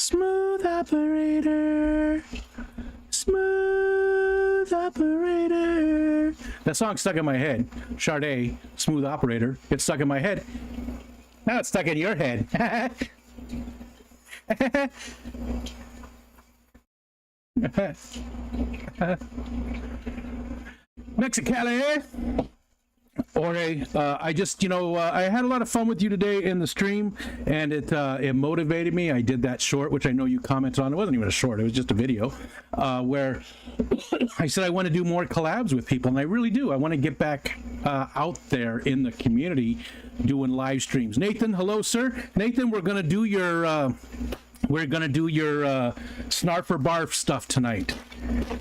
Smooth operator. Smooth operator. That song stuck in my head. Sade, Smooth Operator. It's stuck in my head. Now it's stuck in your head. Mexicali. Jorge, I just, I had a lot of fun with you today in the stream, and it motivated me. I did that short, which I know you commented on. It wasn't even a short, it was just a video, where I said I want to do more collabs with people, and I really do. I want to get back out there in the community doing live streams. Nathan, hello, sir. Nathan, we're going to do your... Snarf or Barf stuff tonight.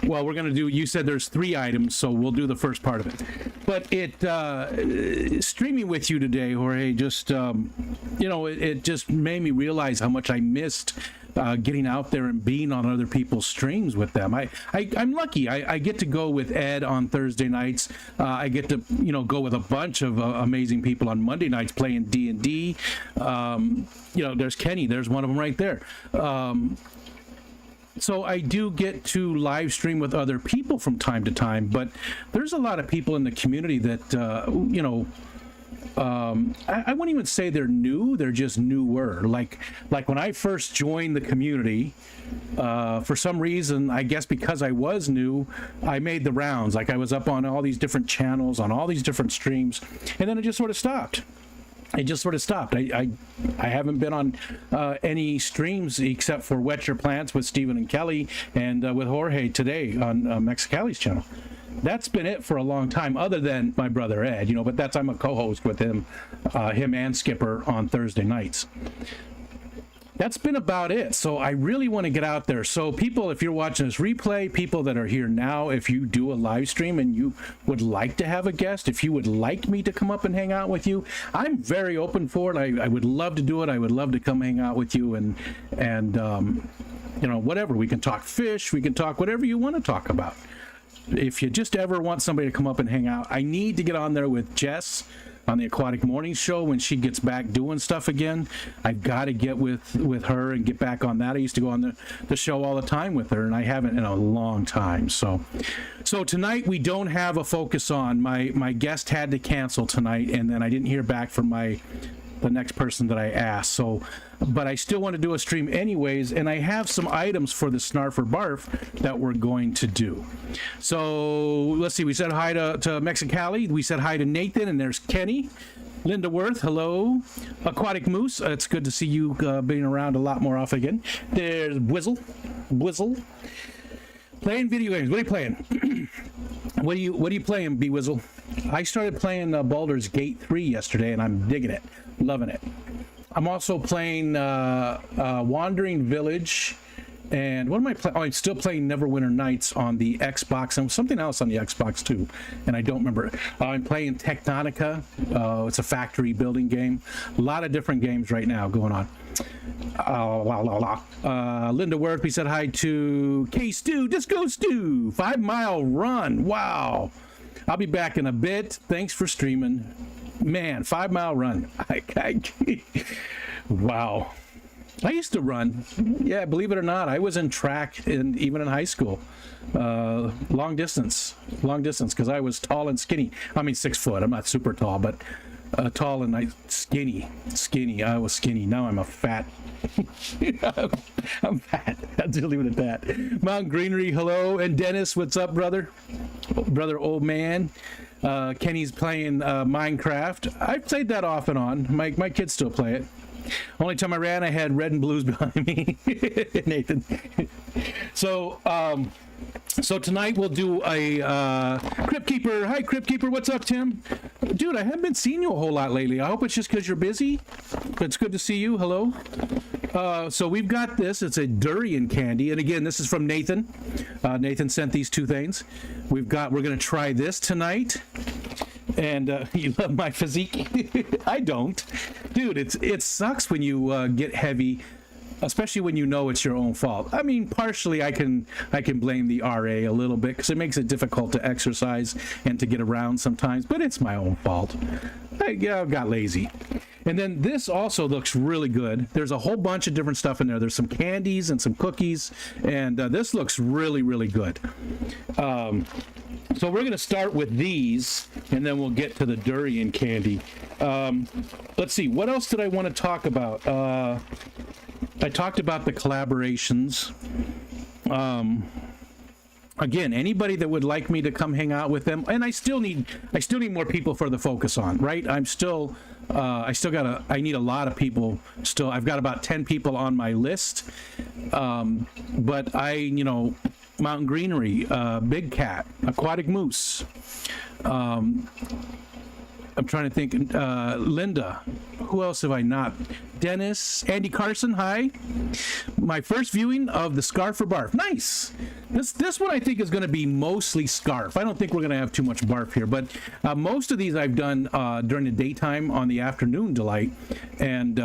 Well, we're going to do, you said there's 3 items, so we'll do the first part of it. But streaming with you today, Jorge, just, it just made me realize how much I missed getting out there and being on other people's streams with them. I'm lucky. I get to go with Ed on Thursday nights. I get to, go with a bunch of amazing people on Monday nights playing D&D. There's Kenny. There's one of them right there. So I do get to live stream with other people from time to time, but there's a lot of people in the community that, I wouldn't even say they're new, they're just newer. Like when I first joined the community, for some reason, I guess because I was new, I made the rounds. Like I was up on all these different channels, on all these different streams, and then it just sort of stopped. It just sort of stopped. I haven't been on any streams except for Wet Your Plants with Stephen and Kelly, and with Jorge today on Mexicali's channel. That's been it for a long time, other than my brother Ed, but that's, I'm a co-host with him and Skipper on Thursday nights. That's been about it. So I really want to get out there. So people, if you're watching this replay, people that are here now, if you do a live stream and you would like to have a guest, if you would like me to come up and hang out with you, I'm very open for it. I would love to do it. I would love to come hang out with you and whatever. We can talk fish. We can talk whatever you want to talk about. If you just ever want somebody to come up and hang out, I need to get on there with Jess on the Aquatic Morning Show when she gets back doing stuff again. I've got to get with her and get back on that. I used to go on the show all the time with her, and I haven't in a long time. So tonight we don't have a focus on. My guest had to cancel tonight, and then I didn't hear back from the next person that I asked. But I still want to do a stream anyways, and I have some items for the Snarf or Barf that we're going to do. So let's see, we said hi to Mexicali, we said hi to Nathan, and there's Kenny. Linda Worth, hello. Aquatic Moose, it's good to see you being around a lot more often again. There's Whizzle. Playing video games, what are you playing? What are you playing, B Whizzle? I started playing Baldur's Gate 3 yesterday, and I'm digging it, loving it. I'm also playing Wandering Village, and what am I playing? Oh, I'm still playing Neverwinter Nights on the Xbox, and something else on the Xbox too, and I don't remember. I'm playing Tectonica. It's a factory building game. A lot of different games right now going on. Linda Worth, we said hi to K-Stew, Disco Stew, 5 Mile Run. Wow. I'll be back in a bit. Thanks for streaming. Man, 5 Mile Run. Wow. I used to run. Yeah, believe it or not, I was in track even in high school. Long distance, because I was tall and skinny. I mean, 6 foot. I'm not super tall, but tall and skinny. I was skinny. Now I'm a fat. I'm fat. I'll just leave it at that. Mount Greenery, hello. And Dennis, what's up, brother? Brother, old man. Kenny's playing Minecraft. I've played that off and on. My kids still play it. Only time I ran, I had red and blues behind me. Nathan. So tonight we'll do a Crypt Keeper. Hi, Crypt Keeper. What's up, Tim? Dude, I haven't been seeing you a whole lot lately. I hope it's just because you're busy. But it's good to see you. Hello. So we've got this. It's a durian candy, and again, this is from Nathan. Nathan sent these 2 things. We're going to try this tonight. And you love my physique? I don't. Dude, it sucks when you get heavy especially when you know it's your own fault. I mean, partially I can blame the RA a little bit because it makes it difficult to exercise and to get around sometimes, but it's my own fault. I got lazy. And then this also looks really good. There's a whole bunch of different stuff in there. There's some candies and some cookies, and this looks really, really good. So we're going to start with these, and then we'll get to the durian candy. Let's see, what else did I want to talk about? I talked about the collaborations. Again, anybody that would like me to come hang out with them, and I still need more people for the focus on, right? I need a lot of people still. I've got about 10 people on my list. But Mountain Greenery, Big Cat, Aquatic Moose. I'm trying to think. Linda. Who else have I not? Dennis. Andy Carson. Hi. My first viewing of the Scarf for Barf. Nice. This one I think is going to be mostly Scarf. I don't think we're going to have too much Barf here, but most of these I've done during the daytime on the afternoon delight, and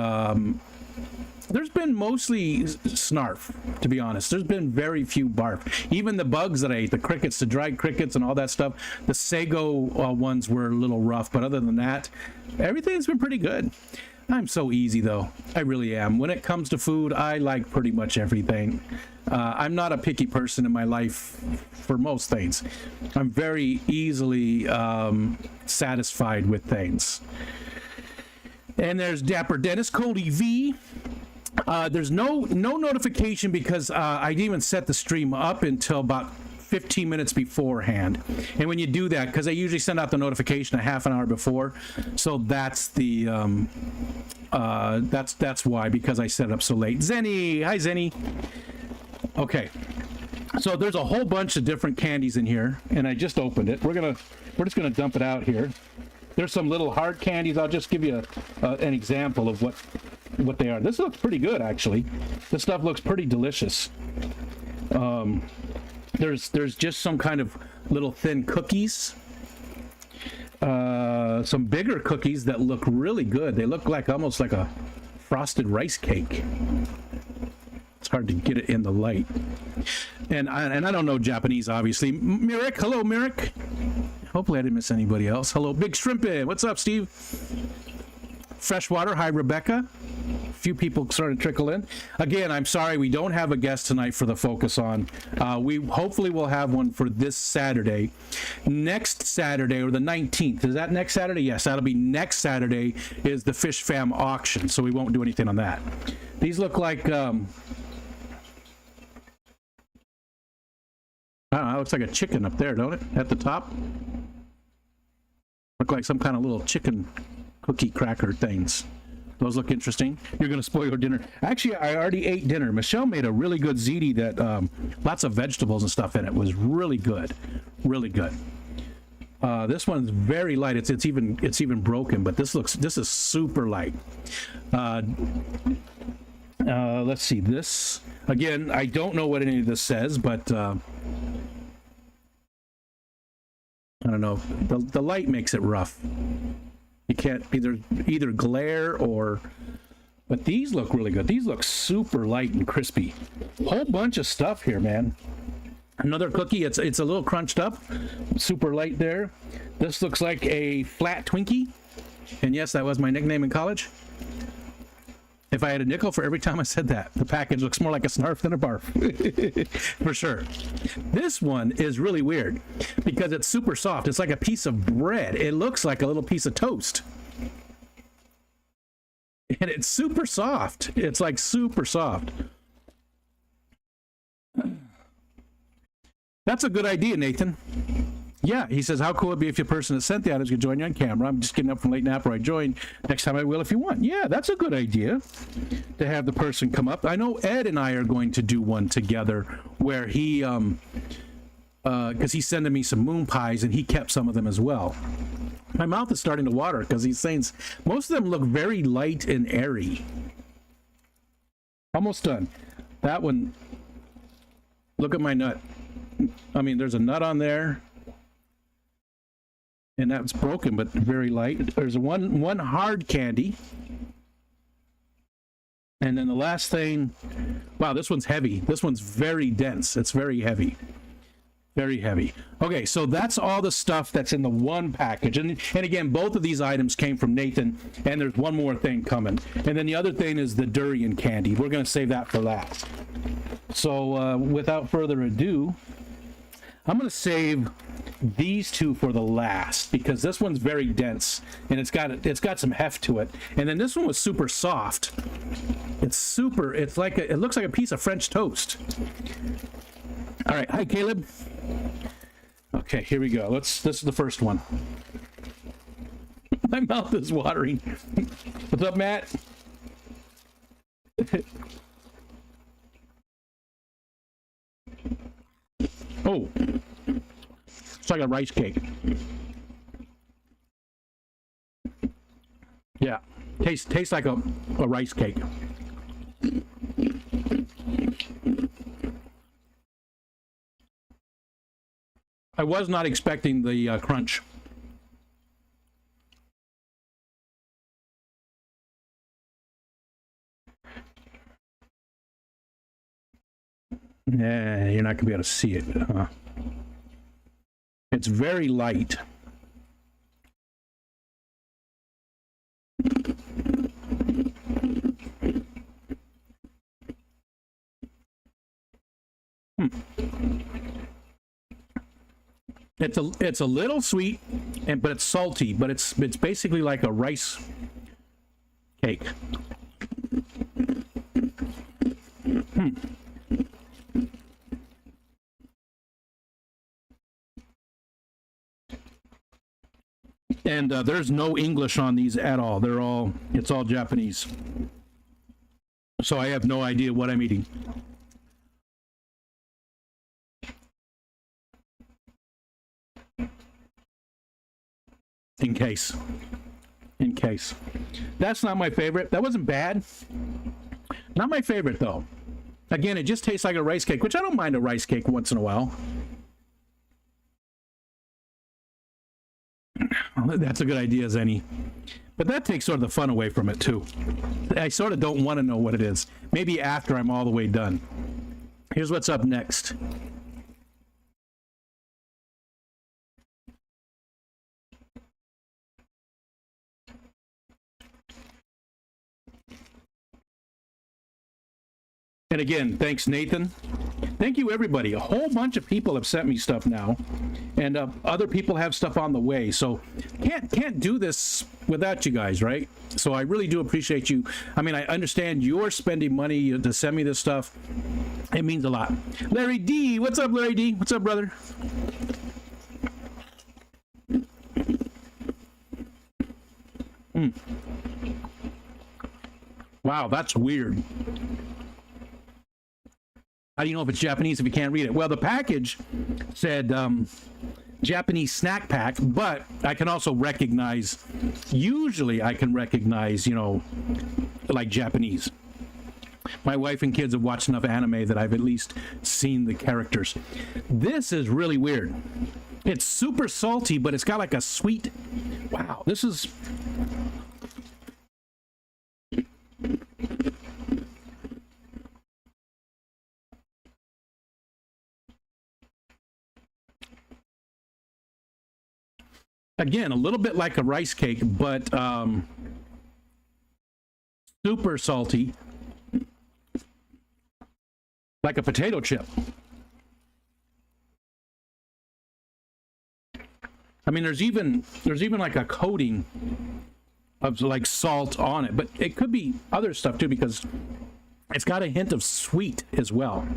there's been mostly Snarf, to be honest. There's been very few Barf. Even the bugs that I ate, the crickets, the dried crickets and all that stuff, the sago ones were a little rough, but other than that, everything's been pretty good. I'm so easy, though. I really am. When it comes to food, I like pretty much everything. I'm not a picky person in my life for most things. I'm very easily satisfied with things. And there's Dapper Dennis, Cody V. There's no notification because I didn't even set the stream up until about 15 minutes beforehand. And when you do that, because I usually send out the notification a half an hour before, so that's the that's why, because I set it up so late. Zenny, hi Zenny. Okay, so there's a whole bunch of different candies in here, and I just opened it. We're just gonna dump it out here. There's some little hard candies. I'll just give you an example of what they are. This looks pretty good, actually. This stuff looks pretty delicious. There's just some kind of little thin cookies. Some bigger cookies that look really good. They look like almost like a frosted rice cake. It's hard to get it in the light. And I don't know Japanese, obviously. Mirik, hello, Mirik. Hopefully I didn't miss anybody else. Hello, Big Shrimpin. What's up, Steve? Freshwater, hi, Rebecca. A few people started to trickle in. Again, I'm sorry we don't have a guest tonight for the focus on. We hopefully will have one for this Saturday. Next Saturday, or the 19th. Is that next Saturday? Yes, that'll be next Saturday is the Fish Fam auction, so we won't do anything on that. These look like... I don't know, it looks like a chicken up there, don't it? At the top? Look like some kind of little chicken cookie cracker things. Those look interesting. You're going to spoil your dinner. Actually, I already ate dinner. Michelle made a really good ziti that lots of vegetables and stuff in it. Was really good. Really good. This one's very light. It's even broken, but this is super light. Let's see. This, again, I don't know what any of this says, but I don't know. The light makes it rough. You can't either glare or... But these look really good. These look super light and crispy. Whole bunch of stuff here, man. Another cookie. It's a little crunched up. Super light there. This looks like a flat Twinkie. And yes, that was my nickname in college. If I had a nickel for every time I said that. The package looks more like a Snarf than a Barf. For sure. This one is really weird because it's super soft. It's like a piece of bread. It looks like a little piece of toast. And it's super soft. It's like super soft. That's a good idea, Nathan. Yeah, he says, how cool would it be if the person that sent the items could join you on camera? I'm just getting up from late nap, or I join. Next time I will if you want. Yeah, that's a good idea to have the person come up. I know Ed and I are going to do one together where he, because he's sending me some moon pies and he kept some of them as well. My mouth is starting to water because he's saying most of them look very light and airy. Almost done. That one, look at my nut. I mean, there's a nut on there. And that's broken, but very light. There's one hard candy. And then the last thing, wow, this one's heavy. This one's very dense. It's very heavy. Very heavy. Okay, so that's all the stuff that's in the one package. And again, both of these items came from Nathan, and there's one more thing coming. And then the other thing is the durian candy. We're going to save that for last. So without further ado, I'm going to save these two for the last, because this one's very dense and it's got some heft to it. And then this one was super soft. It's like it looks like a piece of French toast. All right, hi Caleb. Okay, here we go. This is the first one. My mouth is watering. What's up, Matt? Oh, it's like a rice cake. Yeah, tastes like a rice cake. I was not expecting the crunch. Nah, you're not gonna be able to see it. It's very light. It's a little sweet, but it's salty. But it's basically like a rice cake. And there's no English on these at all. It's all Japanese. So I have no idea what I'm eating. In case. That's not my favorite. That wasn't bad. Not my favorite, though. Again, it just tastes like a rice cake, which I don't mind a rice cake once in a while. That's a good idea, Zenny. But that takes sort of the fun away from it, too. I sort of don't want to know what it is. Maybe after I'm all the way done. Here's what's up next. And again, thanks, Nathan. Thank you, everybody. A whole bunch of people have sent me stuff now, and other people have stuff on the way. So can't do this without you guys, right? So I really do appreciate you. I mean, I understand you're spending money to send me this stuff. It means a lot. Larry D, what's up, Larry D? What's up, brother? Wow, that's weird. How do you know if it's Japanese if you can't read it? Well, the package said Japanese snack pack, but I can also recognize, usually I can recognize, you know, like Japanese. My wife and kids have watched enough anime that I've at least seen the characters. This is really weird. It's super salty, but it's got like a sweet, wow, this is... Again, a little bit like a rice cake, but super salty, like a potato chip. I mean, there's even like a coating of like salt on it, but it could be other stuff too, because it's got a hint of sweet as well.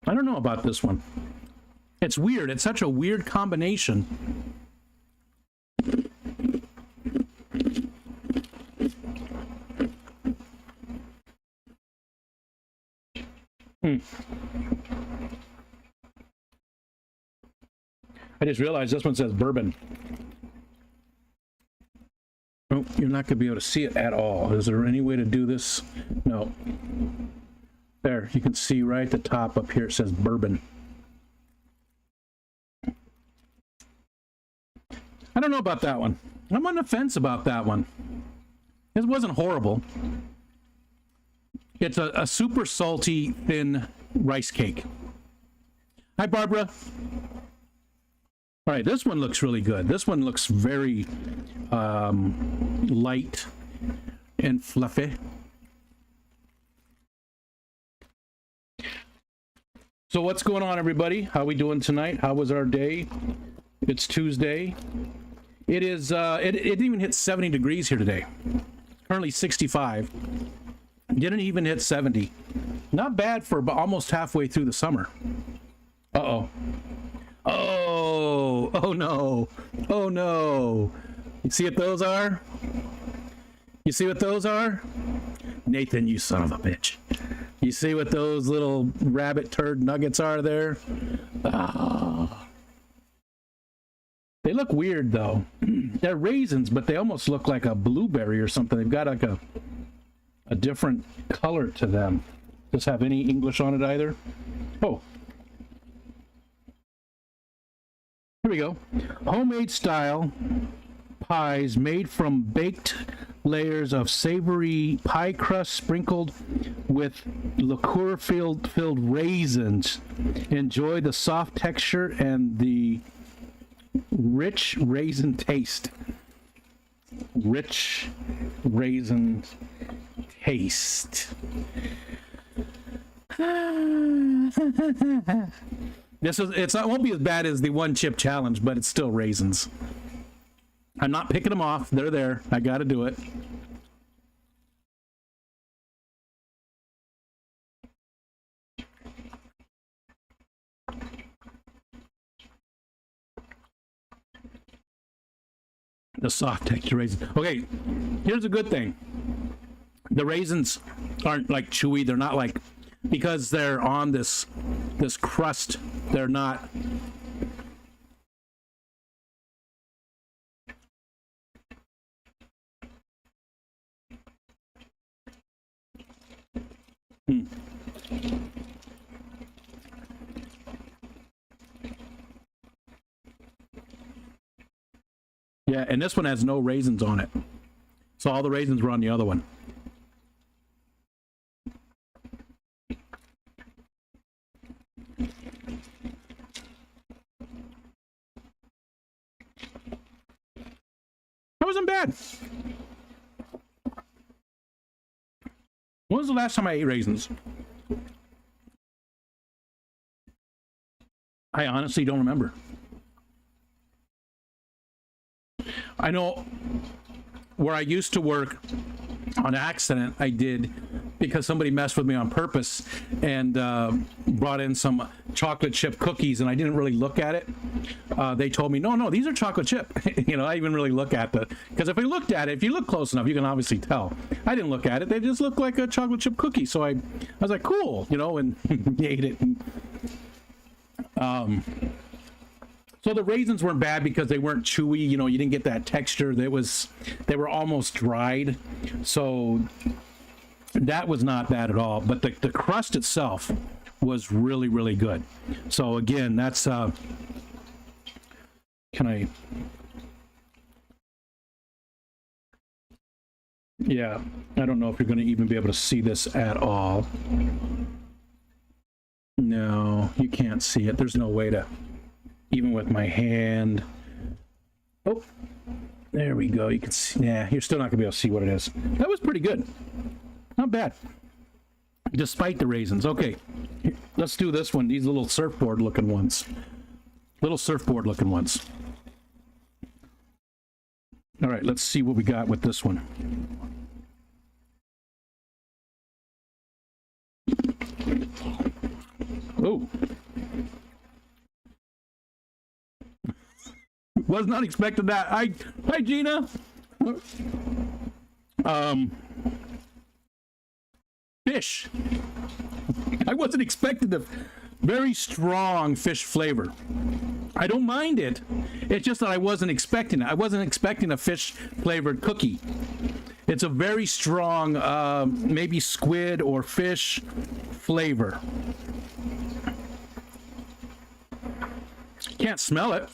I don't know about this one. It's weird. It's such a weird combination. I just realized this one says bourbon. Oh, you're not going to be able to see it at all. Is there any way to do this? No. There, you can see right at the top up here, it says bourbon. I don't know about that one. I'm on the fence about that one. It wasn't horrible. It's a super salty, thin rice cake. Hi, Barbara. All right, this one looks really good. This one looks very light and fluffy. So what's going on, everybody? How we doing tonight? How was our day? It's Tuesday. It is, it didn't even hit 70 degrees here today. Currently 65. Didn't even hit 70. Not bad for almost halfway through the summer. Uh-oh. Oh, oh no. Oh no. You see what those are? You see what those are? Nathan, you son of a bitch. You see what those little rabbit turd nuggets are there? Ah. They look weird though. They're raisins, but they almost look like a blueberry or something. They've got like a different color to them. Does have any English on it either? Oh. Here we go. Homemade style pies made from baked layers of savory pie crust sprinkled with liqueur-filled raisins. Enjoy the soft texture and the rich raisin taste. Rich raisin taste. It won't be as bad as the one chip challenge, but it's still raisins. I'm not picking them off. They're there. I got to do it. The soft texture raisins. Okay, here's a good thing. The raisins aren't like chewy. They're not like, because they're on this crust, they're not. Yeah, and this one has no raisins on it. So all the raisins were on the other one. That wasn't bad. When was the last time I ate raisins? I honestly don't remember. I know where I used to work, on accident I did, because somebody messed with me on purpose and brought in some chocolate chip cookies, and I didn't really look at it. They told me, no, these are chocolate chip. You know, I didn't really look at because if I looked at it, if you look close enough, you can obviously tell. I didn't look at it. They just looked like a chocolate chip cookie. So I was like, cool, you know, and ate it. And, so the raisins weren't bad because they weren't chewy. You know, you didn't get that texture. They were almost dried. So that was not bad at all. But the crust itself was really, really good. So again, that's, can I, yeah, I don't know if you're going to even be able to see this at all. No, you can't see it. There's no way to, even with my hand. Oh, there we go. You can see. Yeah, you're still not gonna be able to see what it is. That was pretty good. Not bad. Despite the raisins. Okay, let's do this one. These little surfboard looking ones. Little surfboard looking ones. All right, let's see what we got with this one. Oh. Was not expecting that. Hi Gina. Fish. I wasn't expecting the very strong fish flavor. I don't mind it. It's just that I wasn't expecting it. I wasn't expecting a fish flavored cookie. It's a very strong, maybe squid or fish flavor. Can't smell it.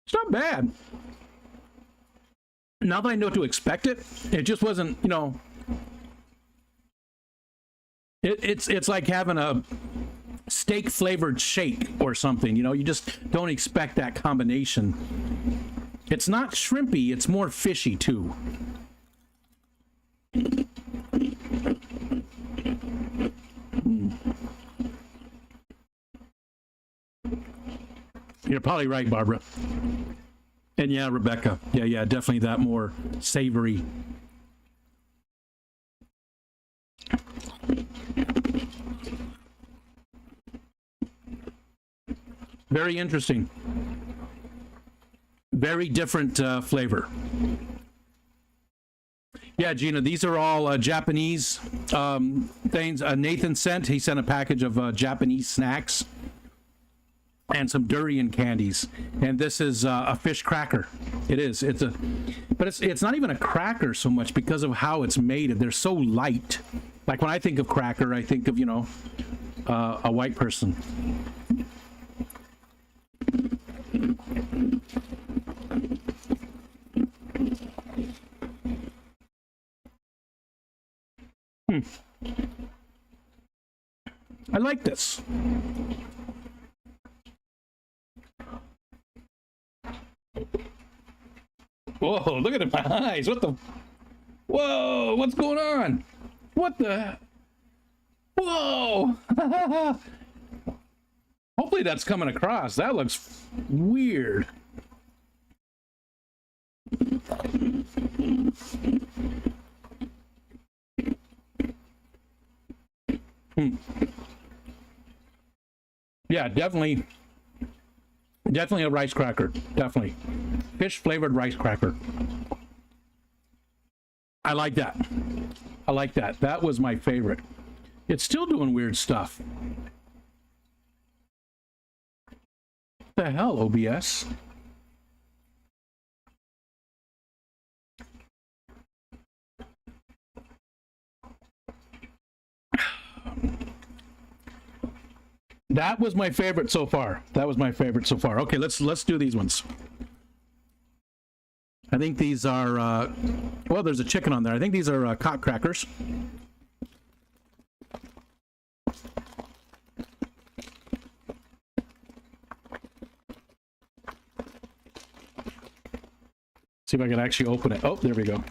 It's not bad. Now that I know to expect it, it just wasn't, you know, it's like having a steak flavored shake or something, you know, you just don't expect that combination. It's not shrimpy, it's more fishy too. You're probably right, Barbara. And yeah, Rebecca. Yeah, definitely that more savory. Very interesting. Very different flavor. Yeah, Gina, these are all Japanese things. Nathan sent. He sent a package of Japanese snacks and some durian candies. And this is a fish cracker. It is. But it's not even a cracker so much because of how it's made. They're so light. Like when I think of cracker, I think of, you know, a white person. I like this. Whoa, look at my eyes. What the? Whoa, what's going on? What the? Whoa. Hopefully that's coming across. That looks weird. Yeah, definitely a rice cracker. Definitely. Fish flavored rice cracker. I like that. I like that. That was my favorite. It's still doing weird stuff. What the hell, OBS? That was my favorite so far. That was my favorite so far. Okay, let's do these ones. I think these are, well, there's a chicken on there. I think these are cock crackers. See if I can actually open it. Oh, there we go.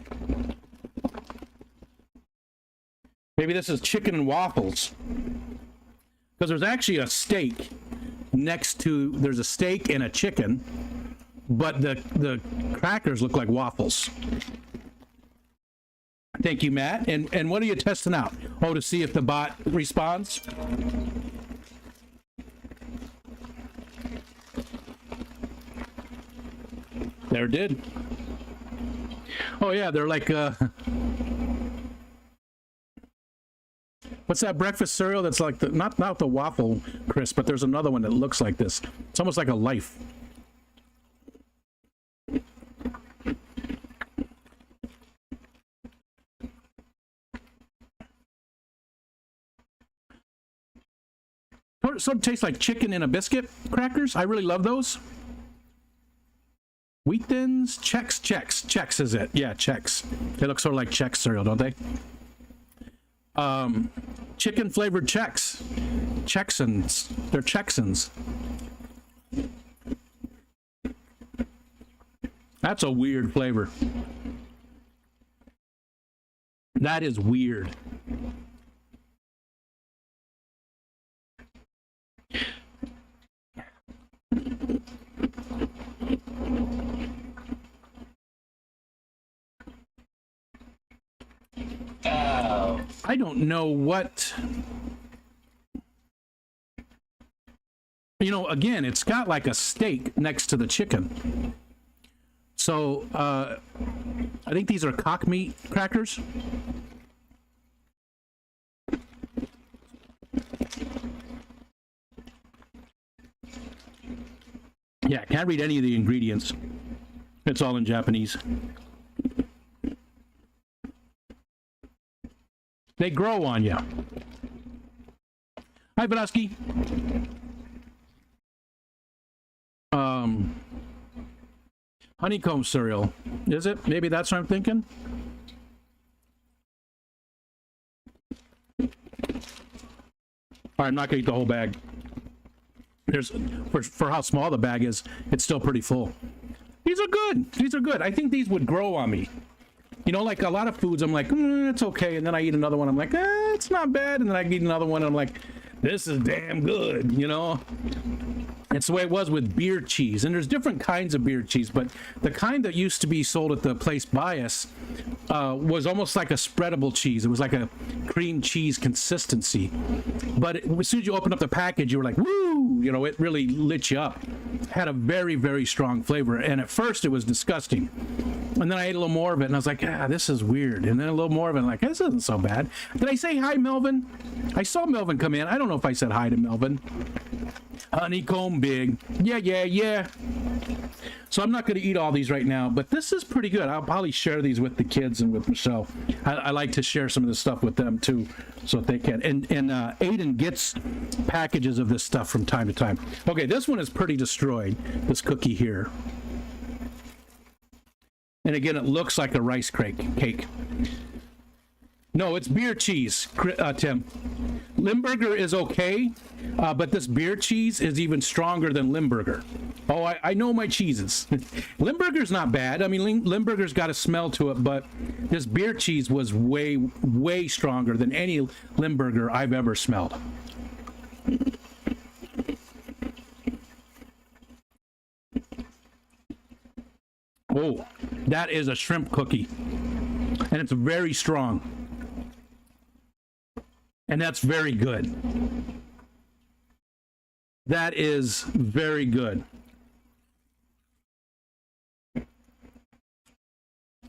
Maybe this is chicken and waffles. Because there's actually a steak next to, there's a steak and a chicken, but the crackers look like waffles. Thank you, Matt. And what are you testing out? Oh, to see if the bot responds? There it did. Oh yeah, they're like what's that breakfast cereal that's like the not the waffle crisp, but there's another one that looks like this. It's almost like a Life. Sort of tastes like chicken in a biscuit crackers. I really love those. Wheat Thins, Chex is it? Yeah, Chex. They look sort of like Chex cereal, don't they? Chicken flavored Chex. Chexans. They're Chexans. That's a weird flavor. That is weird. I don't know what, you know, again, it's got like a steak next to the chicken. So, I think these are cock meat crackers. Yeah, can't read any of the ingredients. It's all in Japanese. They grow on you. Hi, Belaski. Honeycomb cereal. Is it? Maybe that's what I'm thinking. All right, I'm not gonna eat the whole bag. There's for how small the bag is, it's still pretty full. These are good. These are good. I think these would grow on me. You know, like a lot of foods, I'm like, it's okay, and then I eat another one, I'm like, it's not bad, and then I eat another one, and I'm like, this is damn good, you know? It's the way it was with beer cheese, and there's different kinds of beer cheese, but the kind that used to be sold at the place by us was almost like a spreadable cheese. It was like a cream cheese consistency, but as soon as you open up the package, you were like, woo, you know, it really lit you up. Had a very, very strong flavor, and at first it was disgusting, and then I ate a little more of it, and I was like, this is weird, and then a little more of it, and like, this isn't so bad. Did I say hi, Melvin? I saw Melvin come in. I don't know if I said hi to Melvin. Honeycomb big. Yeah. So I'm not going to eat all these right now, but this is pretty good. I'll probably share these with the kids and with Michelle. I like to share some of this stuff with them too, so that they can. And Aiden gets packages of this stuff from time to time. Okay, this one is pretty destroyed, this cookie here. And again, it looks like a rice cake. No, it's beer cheese, Tim. Limburger is okay, but this beer cheese is even stronger than Limburger. Oh, I know my cheeses. Limburger's not bad. I mean, Limburger's got a smell to it, but this beer cheese was way, way stronger than any Limburger I've ever smelled. Oh, that is a shrimp cookie, and it's very strong. And that's very good. That is very good.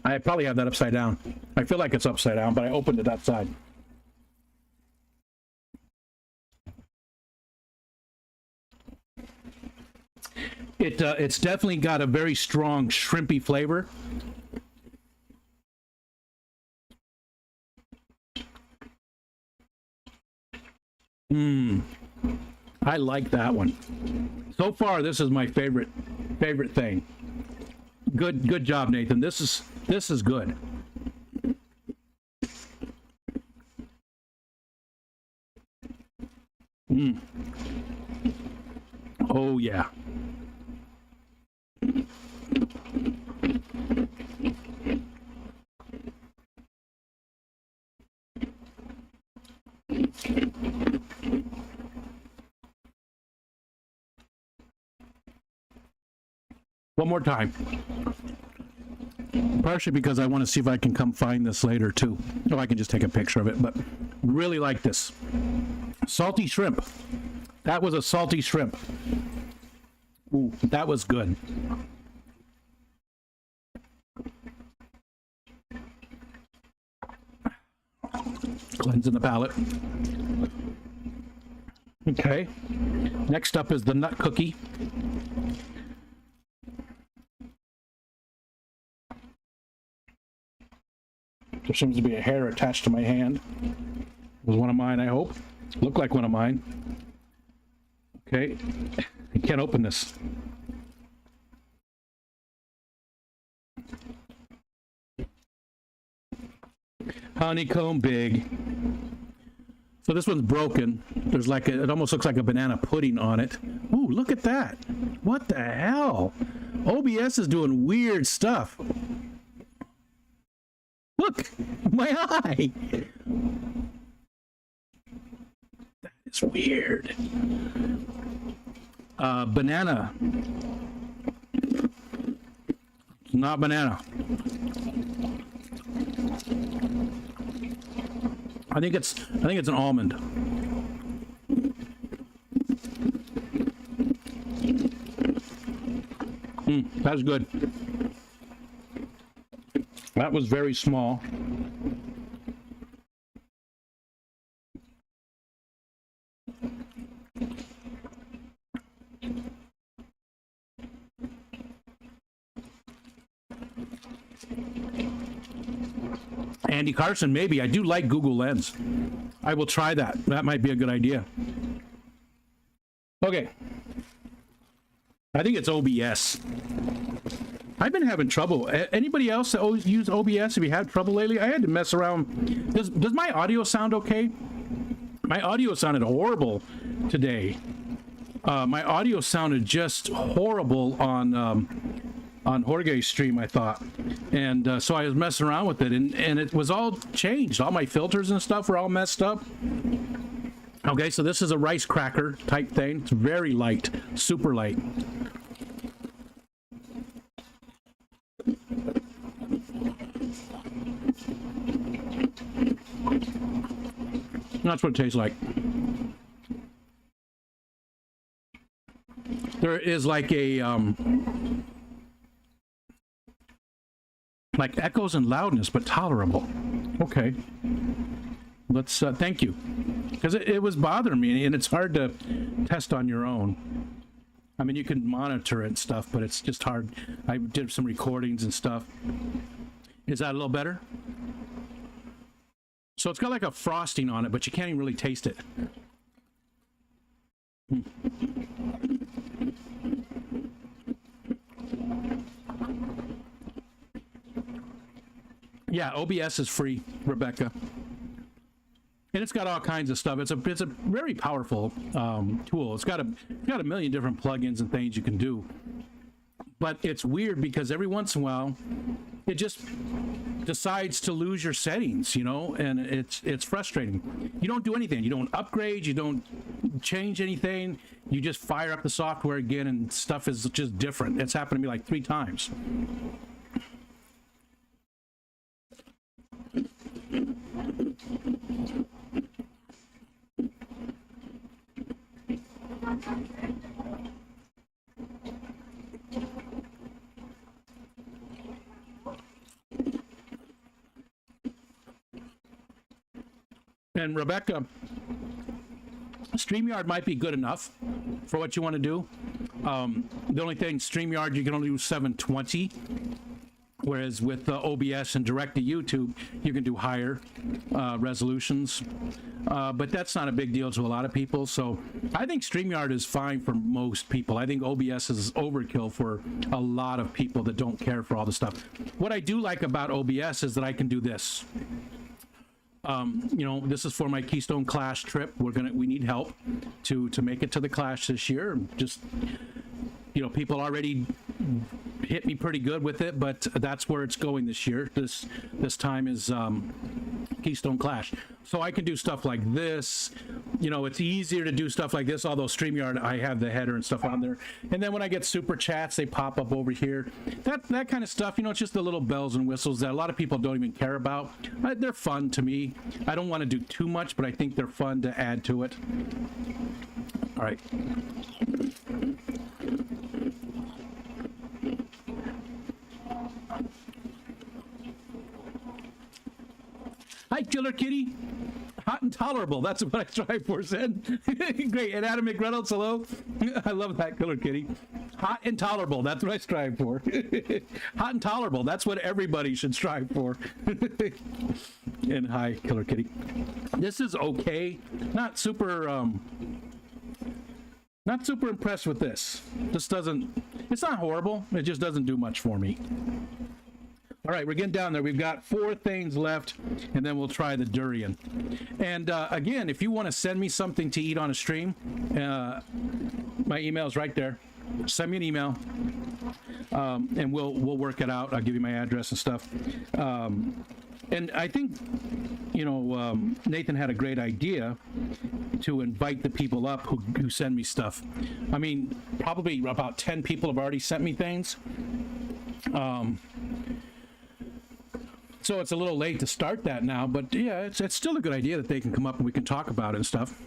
I probably have that upside down. I feel like it's upside down, but I opened it that side. It's definitely got a very strong shrimpy flavor. I like that one. So far, this is my favorite thing. Good job, Nathan. This is good. Oh yeah. One more time. Partially because I want to see if I can come find this later too. Or I can just take a picture of it, but really like this. Salty shrimp. That was a salty shrimp. Ooh, that was good. Cleansing the palate. Okay. Next up is the nut cookie. There seems to be a hair attached to my hand. It was one of mine, I hope. Looked like one of mine. Okay. I can't open this. Honeycomb big. So this one's broken. There's like it almost looks like a banana pudding on it. Ooh, look at that. What the hell? OBS is doing weird stuff. Look, my eye. That is weird. Banana. It's not banana. I think it's an almond. That's good. That was very small. Andy Carson, maybe. I do like Google Lens. I will try that. That might be a good idea. Okay. I think it's OBS. I've been having trouble. Anybody else that always use OBS? Have you had trouble lately? I had to mess around. Does my audio sound okay? My audio sounded horrible today. My audio sounded just horrible on Jorge's stream, I thought. And so I was messing around with it, and it was all changed. All my filters and stuff were all messed up. Okay, so this is a rice cracker type thing. It's very light, super light. That's what it tastes like. There is like a like echoes and loudness, but tolerable. Okay, let's thank you, because it was bothering me, and it's hard to test on your own. I mean, you can monitor it and stuff, but it's just hard. I did some recordings and stuff. Is that a little better? So it's got like a frosting on it, but you can't even really taste it. Yeah, OBS is free, Rebecca. And it's got all kinds of stuff. It's a very powerful tool. It's got a million different plugins and things you can do. But it's weird because every once in a while, it just decides to lose your settings, you know, and it's frustrating. You don't do anything. You don't upgrade. You don't change anything. You just fire up the software again, and stuff is just different. It's happened to me like 3 times. And Rebecca, StreamYard might be good enough for what you want to do. The only thing, StreamYard, you can only do 720, whereas with OBS and direct to YouTube, you can do higher resolutions. But that's not a big deal to a lot of people. So I think StreamYard is fine for most people. I think OBS is overkill for a lot of people that don't care for all the stuff. What I do like about OBS is that I can do this. You know, this is for my Keystone Clash trip. We need help to make it to the Clash this year. Just, you know, people already hit me pretty good with it, but that's where it's going this year. This time is Keystone Clash. So I can do stuff like this. You know, it's easier to do stuff like this, although StreamYard, I have the header and stuff on there. And then when I get super chats, they pop up over here. That kind of stuff, you know, it's just the little bells and whistles that a lot of people don't even care about. They're fun to me. I don't want to do too much, but I think they're fun to add to it. All right. Hi, Killer Kitty. Hot and tolerable. That's what I strive for, said. Great. And Adam McReynolds, hello. I love that, Killer Kitty. Hot and tolerable. That's what I strive for. Hot and tolerable. That's what everybody should strive for. And hi, Killer Kitty. This is okay. Not super impressed with this. This doesn't, it's not horrible. It just doesn't do much for me. All right, we're getting down there. We've got 4 things left, and then we'll try the durian. And again, if you want to send me something to eat on a stream, my email is right there. Send me an email, and we'll work it out. I'll give you my address and stuff. And I think, you know, Nathan had a great idea to invite the people up who send me stuff. I mean, probably about 10 people have already sent me things. So it's a little late to start that now, but yeah, it's still a good idea that they can come up and we can talk about it and stuff.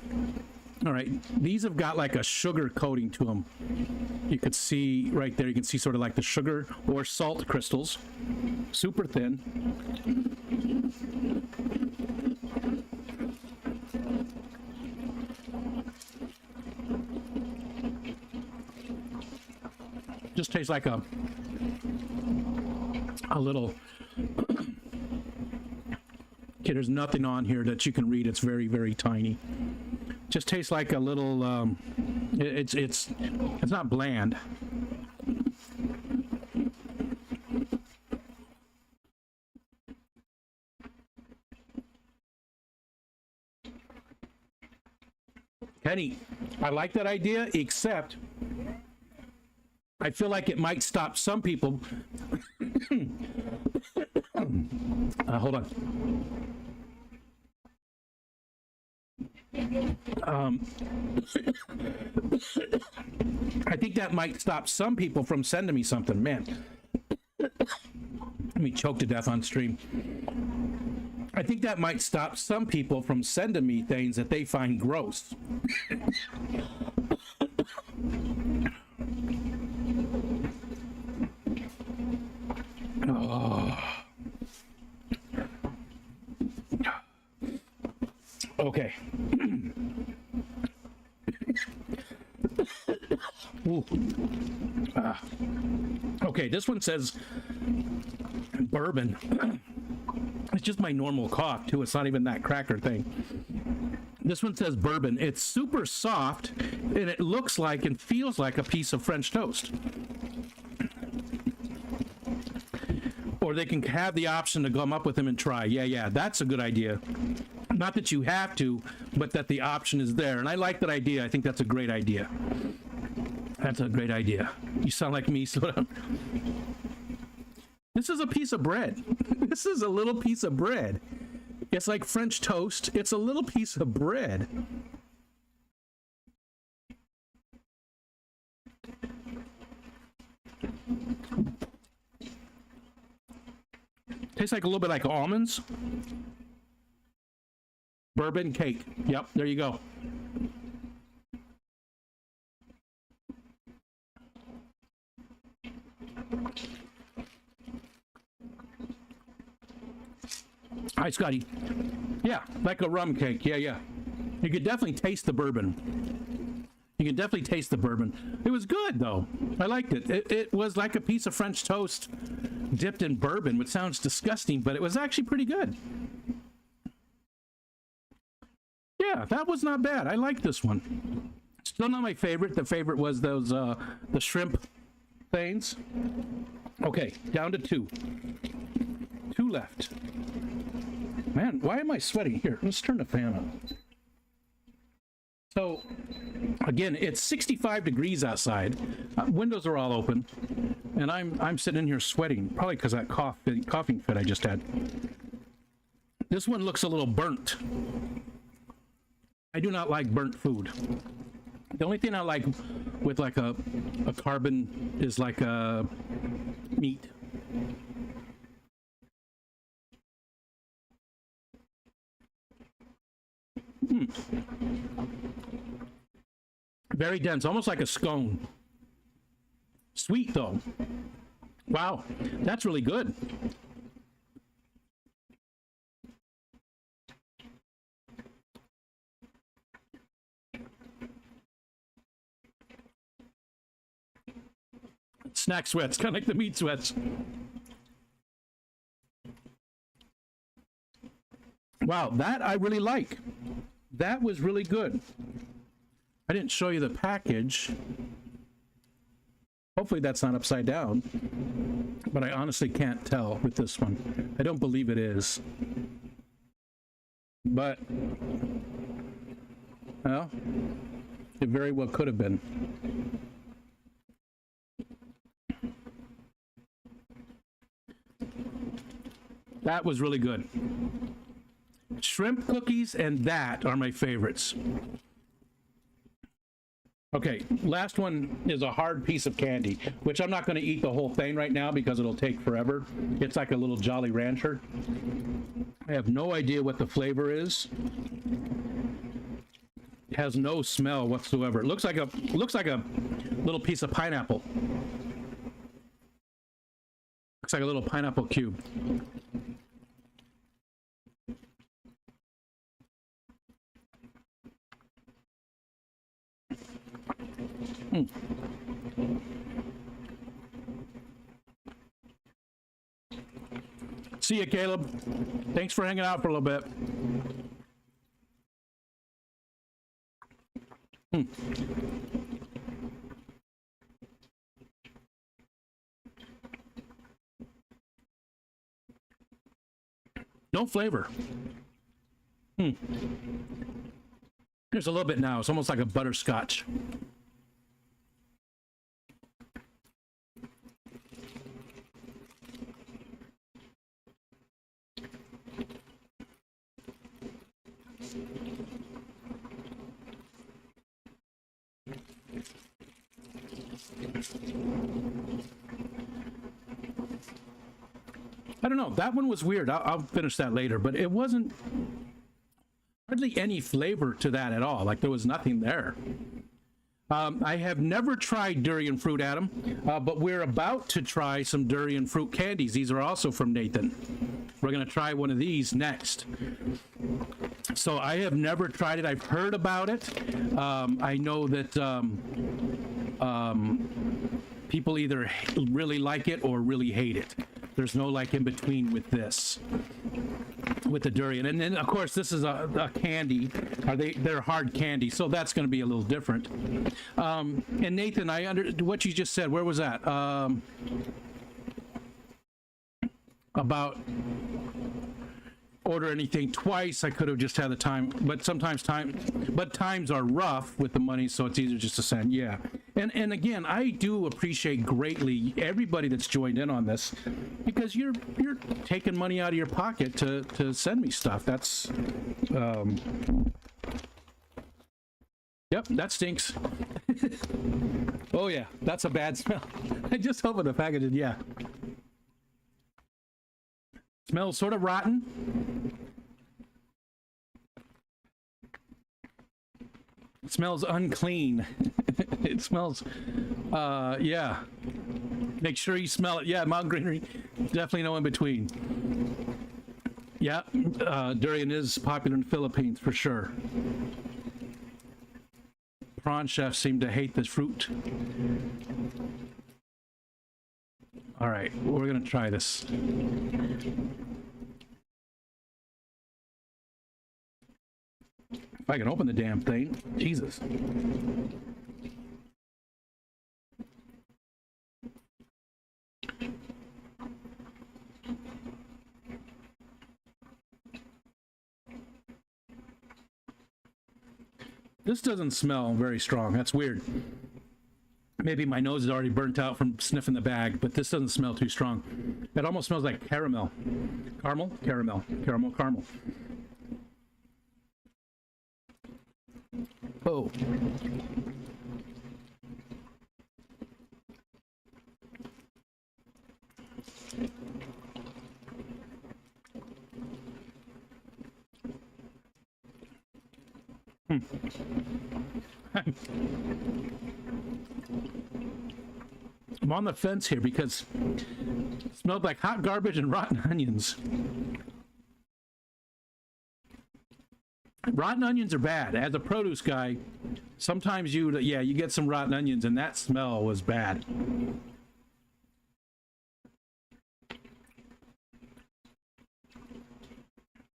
All right, these have got like a sugar coating to them. You could see right there, you can see sort of like the sugar or salt crystals, super thin. Just tastes like a Okay, there's nothing on here that you can read. It's very, very tiny. Just tastes like a little. It's not bland. Kenny, I like that idea, except I feel like it might stop some people. Hold on. I think that might stop some people from sending me something. Man, let me choke to death on stream. I think that might stop some people from sending me things that they find gross. Oh. Okay. Okay, this one says bourbon. It's just my normal cough, too. It's not even that cracker thing. This one says bourbon. It's super soft, and it looks like and feels like a piece of French toast. Or they can have the option to come up with them and try. Yeah, that's a good idea. Not that you have to, but that the option is there. And I like that idea. I think that's a great idea. That's a great idea. You sound like me, sort of. This is a piece of bread. This is a little piece of bread. It's like French toast. It's a little piece of bread. Tastes like a little bit like almonds. Bourbon cake. Yep, there you go. Hi, Scotty. Yeah, like a rum cake. Yeah. You could definitely taste the bourbon. You can definitely taste the bourbon. It was good, though. I liked it. It was like a piece of French toast dipped in bourbon, which sounds disgusting, but it was actually pretty good. Yeah, that was not bad. I like this one. Still not my favorite. The favorite was those the shrimp things. Okay, down to two. Two left. Man, why am I sweating? Here, let's turn the fan on. So, again, it's 65 degrees outside. Windows are all open, and I'm sitting in here sweating, probably because of that coughing fit I just had. This one looks a little burnt. I do not like burnt food. The only thing I like with like a carbon is like a meat. Very dense, almost like a scone. Sweet though. Wow, that's really good. Snack sweats, kind of like the meat sweats. Wow, that I really like. That was really good. I didn't show you the package. Hopefully that's not upside down. But I honestly can't tell with this one. I don't believe it is. But, well, it very well could have been. That was really good. Shrimp cookies and that are my favorites. Okay, last one is a hard piece of candy, which I'm not going to eat the whole thing right now because it'll take forever. It's like a little Jolly Rancher. I have no idea what the flavor is. It has no smell whatsoever. It looks like a little piece of pineapple. Looks like a little pineapple cube. See you, Caleb. Thanks for hanging out for a little bit. No flavor. There's a little bit now. It's almost like a butterscotch. I don't know. That one was weird. I'll finish that later, but it wasn't hardly any flavor to that at all. Like there was nothing there. I have never tried durian fruit, Adam, but we're about to try some durian fruit candies. These are also from Nathan. We're going to try one of these next. So I have never tried it. I've heard about it. I know that people either really like it or really hate it. There's no like in between with this, with the durian. And then of course this is a candy. They're hard candy, so that's going to be a little different. And Nathan, what you just said, where was that? About order anything twice. I could have just had the time, but sometimes times are rough with the money, so it's easier just to send. Yeah. And again, I do appreciate greatly everybody that's joined in on this, because you're taking money out of your pocket to send me stuff. That's yep, that stinks. Oh yeah, that's a bad smell. I just opened the package and yeah. Smells sort of rotten. It smells unclean. It smells, yeah. Make sure you smell it. Yeah, mountain greenery. Definitely no in between. Yeah, durian is popular in the Philippines for sure. Prawn chefs seem to hate this fruit. All right, we're gonna try this. If I can open the damn thing, Jesus. This doesn't smell very strong. That's weird. Maybe my nose is already burnt out from sniffing the bag, but this doesn't smell too strong. It almost smells like caramel. Caramel? Caramel. Caramel, caramel. Oh. I'm on the fence here because it smelled like hot garbage and rotten onions. Rotten onions are bad. As a produce guy, sometimes you get some rotten onions, and that smell was bad.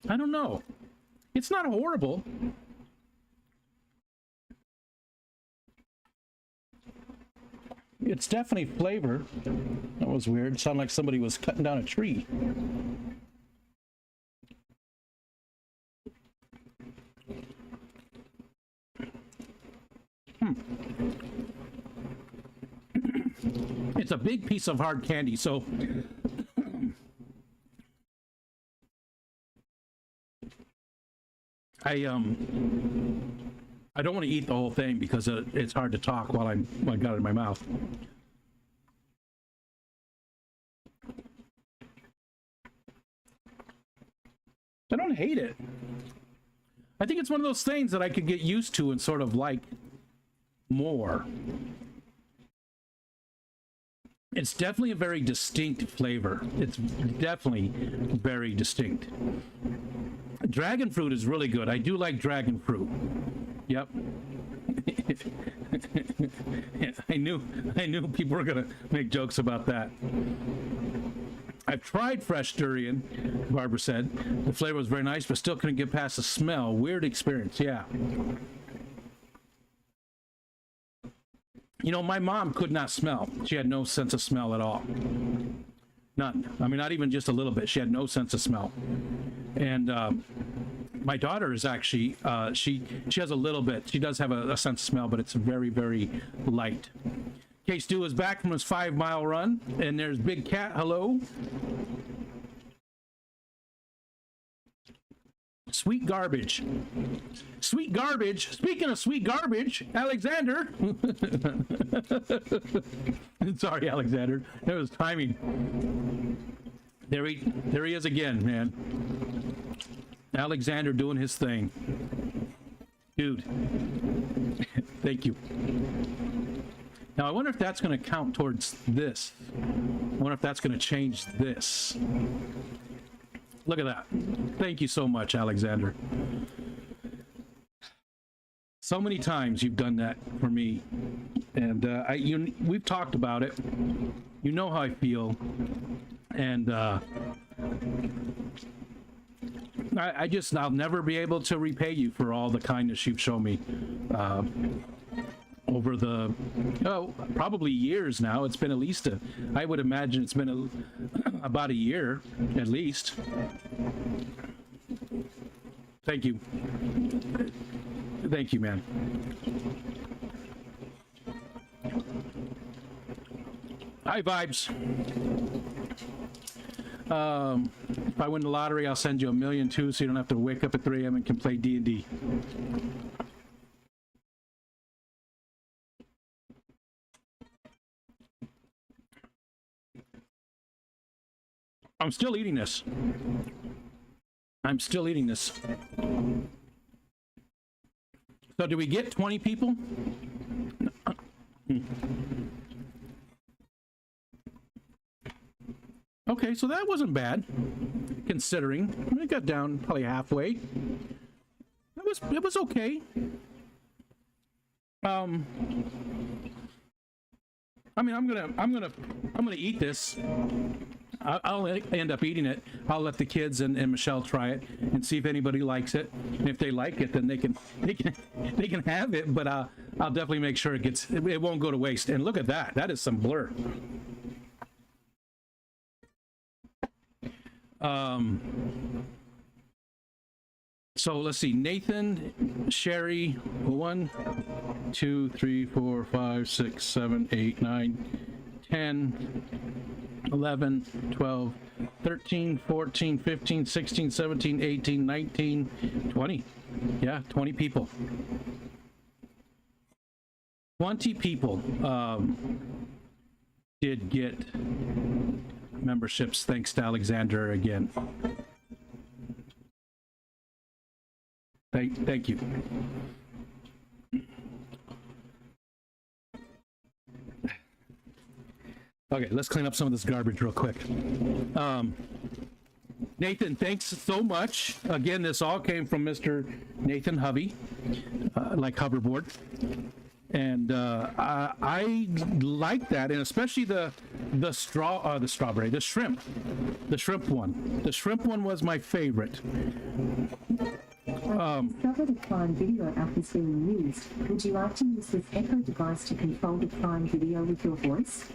I don't know. It's not horrible. It's definitely flavor. That was weird. It sounded like somebody was cutting down a tree. It's a big piece of hard candy, so I don't want to eat the whole thing because it's hard to talk while I got it in my mouth. I don't hate it. I think it's one of those things that I could get used to and sort of like more. It's definitely a very distinct flavor. It's definitely very distinct. Dragon fruit is really good. I do like dragon fruit. Yep. Yeah, I knew people were gonna make jokes about that. I've tried fresh durian, Barbara said. The flavor was very nice, but still couldn't get past the smell. Weird experience, yeah. You know, my mom could not smell. She had no sense of smell at all. None. I mean, not even just a little bit. She had no sense of smell. And my daughter is actually, she has a little bit. She does have a sense of smell, but it's very, very light. Case Stu is back from his 5-mile run, and there's Big Cat. Hello. Sweet garbage. Sweet garbage. Speaking of sweet garbage, Alexander. Sorry, Alexander. That was timing. There he is again, man. Alexander doing his thing. Dude. Thank you. Now, I wonder if that's going to count towards this. I wonder if that's going to change this. Look at that. Thank you so much, Alexander. So many times you've done that for me. And we've talked about it. You know how I feel. And I'll never be able to repay you for all the kindness you've shown me. Over the probably years now. It's been at least I would imagine it's been about a year at least. Thank you, man. Hi, Vibes. If I win the lottery, I'll send you $1 million too, so you don't have to wake up at 3 a.m. and can play D&D. I'm still eating this. So do we get 20 people? Okay, so that wasn't bad, considering. We got down probably halfway. It was okay. I mean, I'm gonna eat this. I'll end up eating it. I'll let the kids and Michelle try it and see if anybody likes it. And if they like it, then they can have it. But I'll definitely make sure it won't go to waste. And look at that. That is some blur. So let's see. Nathan, Sherry, 1, 2, 3, 4, 5, 6, 7, 8, 9, 10, 11, 12, 13, 14, 15, 16, 17, 18, 19, 20. Yeah, 20 people. 20 people did get memberships, thanks to Alexander again. Thank you. Okay, let's clean up some of this garbage real quick. Nathan, thanks so much. Again, this all came from Mr. Nathan Hovey, like hoverboard. And I like that, and especially the strawberry, the shrimp one. The shrimp one was my favorite. Discovered a Prime Video app is being used. Would you like to use this Echo device to control the Prime Video with your voice?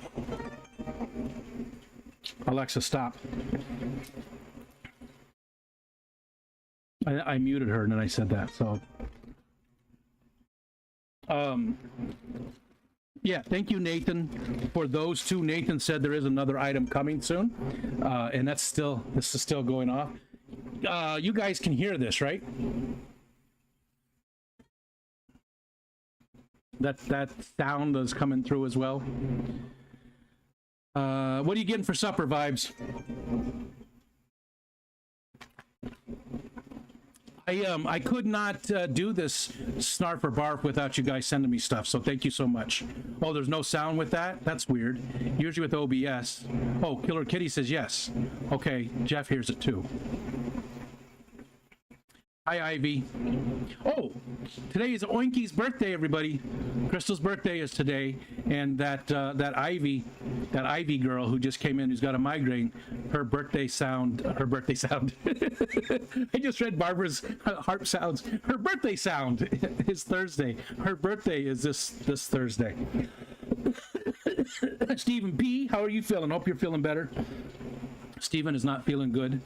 Alexa, stop. I muted her and then I said that, so. Yeah, thank you, Nathan, for those two. Nathan said there is another item coming soon, and this is still going off. You guys can hear this, right? That sound is coming through as well. What are you getting for supper, Vibes? I could not do this Snarf or Barf without you guys sending me stuff, so thank you so much. Oh, there's no sound with that? That's weird. Usually with OBS. Oh, Killer Kitty says yes. Okay, Jeff hears it too. Hi, Ivy. Oh, today is Oinky's birthday, everybody. Crystal's birthday is today, and that Ivy girl who just came in, who's got a migraine, her birthday sound. I just read Barbara's harp sounds. Her birthday sound is Thursday. Her birthday is this Thursday. Stephen P, how are you feeling? Hope you're feeling better. Stephen is not feeling good.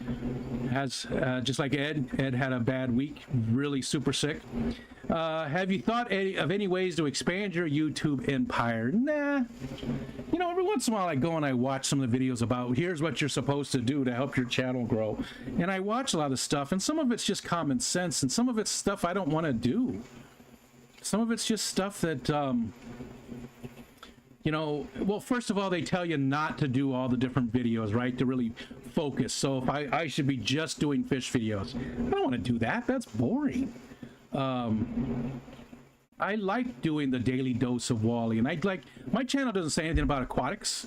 Has just like Ed. Ed had a bad week, really super sick. Have you thought of any ways to expand your YouTube empire? Nah. You know, every once in a while I go and I watch some of the videos about here's what you're supposed to do to help your channel grow. And I watch a lot of stuff, and some of it's just common sense, and some of it's stuff I don't want to do. Some of it's just stuff that you know, well, first of all, they tell you not to do all the different videos, right? To really focus. So if I should be just doing fish videos. I don't want to do that. That's boring. I like doing the daily dose of Wally, and my channel doesn't say anything about aquatics.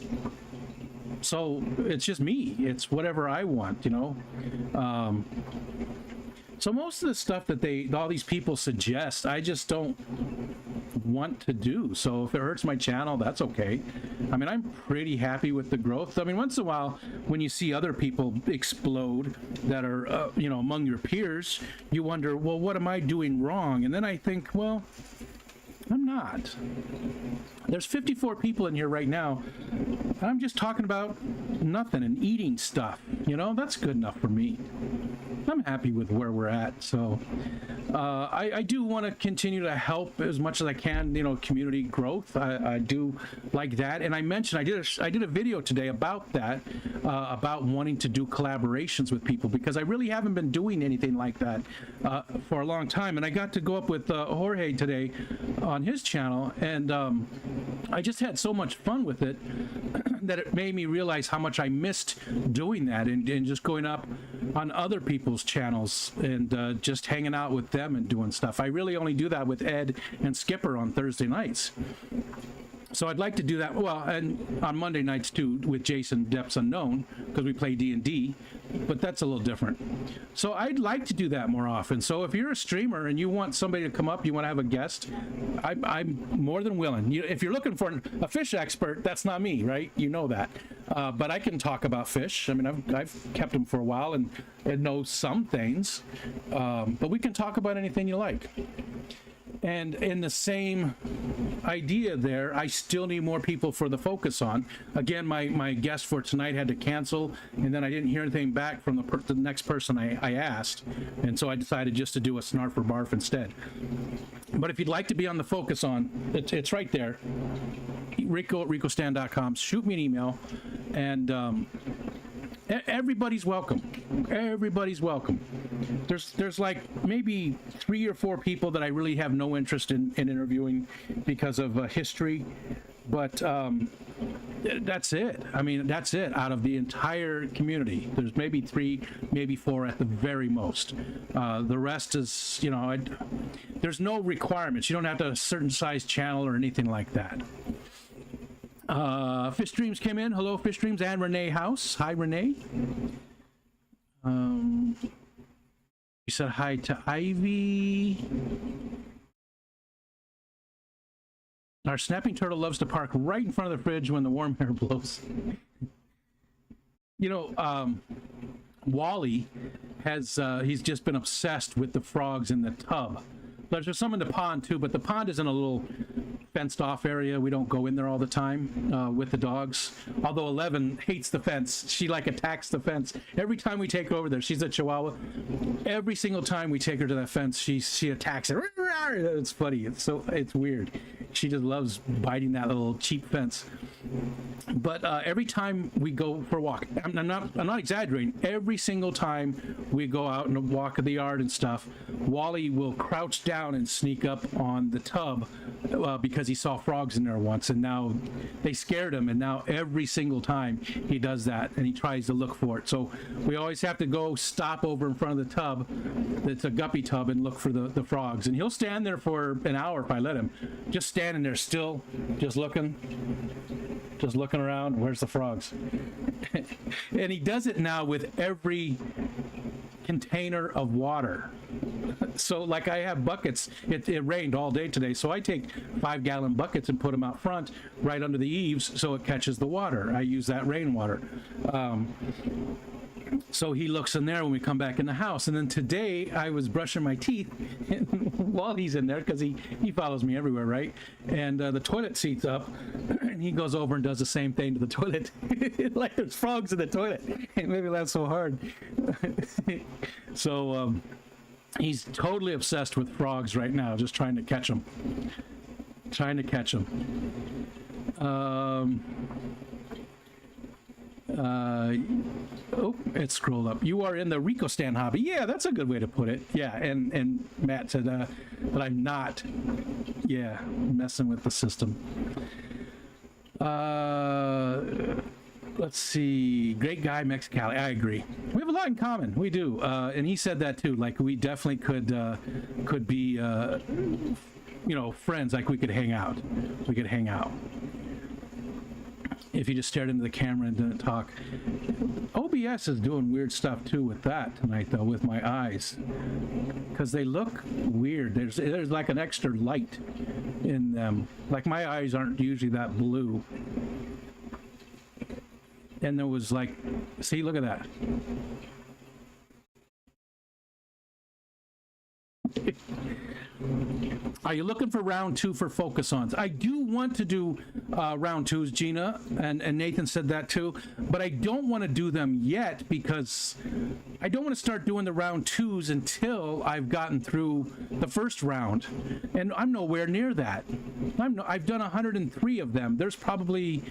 So it's just me. It's whatever I want, you know. So most of the stuff that all these people suggest, I just don't want to do. So if it hurts my channel, that's okay. I mean, I'm pretty happy with the growth. I mean, once in a while, when you see other people explode that are, you know, among your peers, you wonder, well, what am I doing wrong? And then I think, well, I'm not. There's 54 people in here right now. I'm just talking about nothing and eating stuff. You know, that's good enough for me. I'm happy with where we're at. So I do want to continue to help as much as I can, you know, community growth. I do like that. And I mentioned I did a video today about that, about wanting to do collaborations with people, because I really haven't been doing anything like that for a long time. And I got to go up with Jorge today on his channel, and I just had so much fun with it that it made me realize how much I missed doing that, and just going up on other people's channels and just hanging out with them and doing stuff. I really only do that with Ed and Skipper on Thursday nights. So I'd like to do that, well, and on Monday nights too, with Jason Depths Unknown, because we play D&D, but that's a little different. So I'd like to do that more often. So if you're a streamer and you want somebody to come up, you want to have a guest, I'm more than willing. If you're looking for a fish expert, that's not me, right? You know that. But I can talk about fish. I mean, I've kept them for a while and know some things, but we can talk about anything you like. And in the same idea there, I still need more people for the focus on. Again, my guest for tonight had to cancel, and then I didn't hear anything back from the next person I asked, and so I decided just to do a Snarf or Barf instead. But if you'd like to be on the focus on, it's right there. Rico@ricostan.com. Shoot me an email, and everybody's welcome. Everybody's welcome. There's like maybe 3 or 4 people that I really have no interest in interviewing because of history, but that's it. I mean, that's it out of the entire community. There's maybe 3, maybe 4 at the very most. The rest is, you know, there's no requirements. You don't have to have a certain size channel or anything like that. Fish Dreams came in. Hello, Fish Dreams, and Renee House. Hi, Renee. You said hi to Ivy. Our snapping turtle loves to park right in front of the fridge when the warm air blows. You know, Wally has, he's just been obsessed with the frogs in the tub. There's some in the pond too, but the pond is in a little fenced off area. We don't go in there all the time with the dogs. Although 11 hates the fence. She like attacks the fence. Every time we take her over there, she's a Chihuahua. Every single time we take her to that fence, she attacks it. It's funny. It's weird. She just loves biting that little cheap fence. But every time we go for a walk, I'm not exaggerating. Every single time we go out and walk the yard and stuff, Wally will crouch down and sneak up on the tub because he saw frogs in there once, and now they scared him, and now every single time he does that and he tries to look for it. So we always have to go stop over in front of the tub. It's a guppy tub, and look for the frogs, and he'll stand there for an hour if I let him, just standing there still, just looking around. Where's the frogs? And he does it now with every container of water. So like I have buckets, it rained all day today, so I take 5-gallon buckets and put them out front right under the eaves so it catches the water. I use that rainwater. So he looks in there when we come back in the house. And then today I was brushing my teeth while he's in there, because he follows me everywhere, right? And the toilet seat's up, and he goes over and does the same thing to the toilet. Like there's frogs in the toilet. It made me laugh so hard. So he's totally obsessed with frogs right now, just trying to catch them. Oh, it scrolled up. You are in the Rico stand hobby. Yeah, that's a good way to put it. Yeah, and Matt said that I'm not, messing with the system. Let's see. Great guy, Mexicali. I agree. We have a lot in common. We do. And he said that too. Like we definitely could be, friends. Like we could hang out. If you just stared into the camera and didn't talk. OBS is doing weird stuff too with that tonight, though, with my eyes, because they look weird. There's like an extra light in them. Like my eyes aren't usually that blue. And there was like, see, look at that. Are you looking for round 2 for focus-ons? I do want to do round 2s, Gina, and Nathan said that too, but I don't want to do them yet because I don't want to start doing the round 2s until I've gotten through the first round, and I'm nowhere near that. I've done 103 of them. There's probably,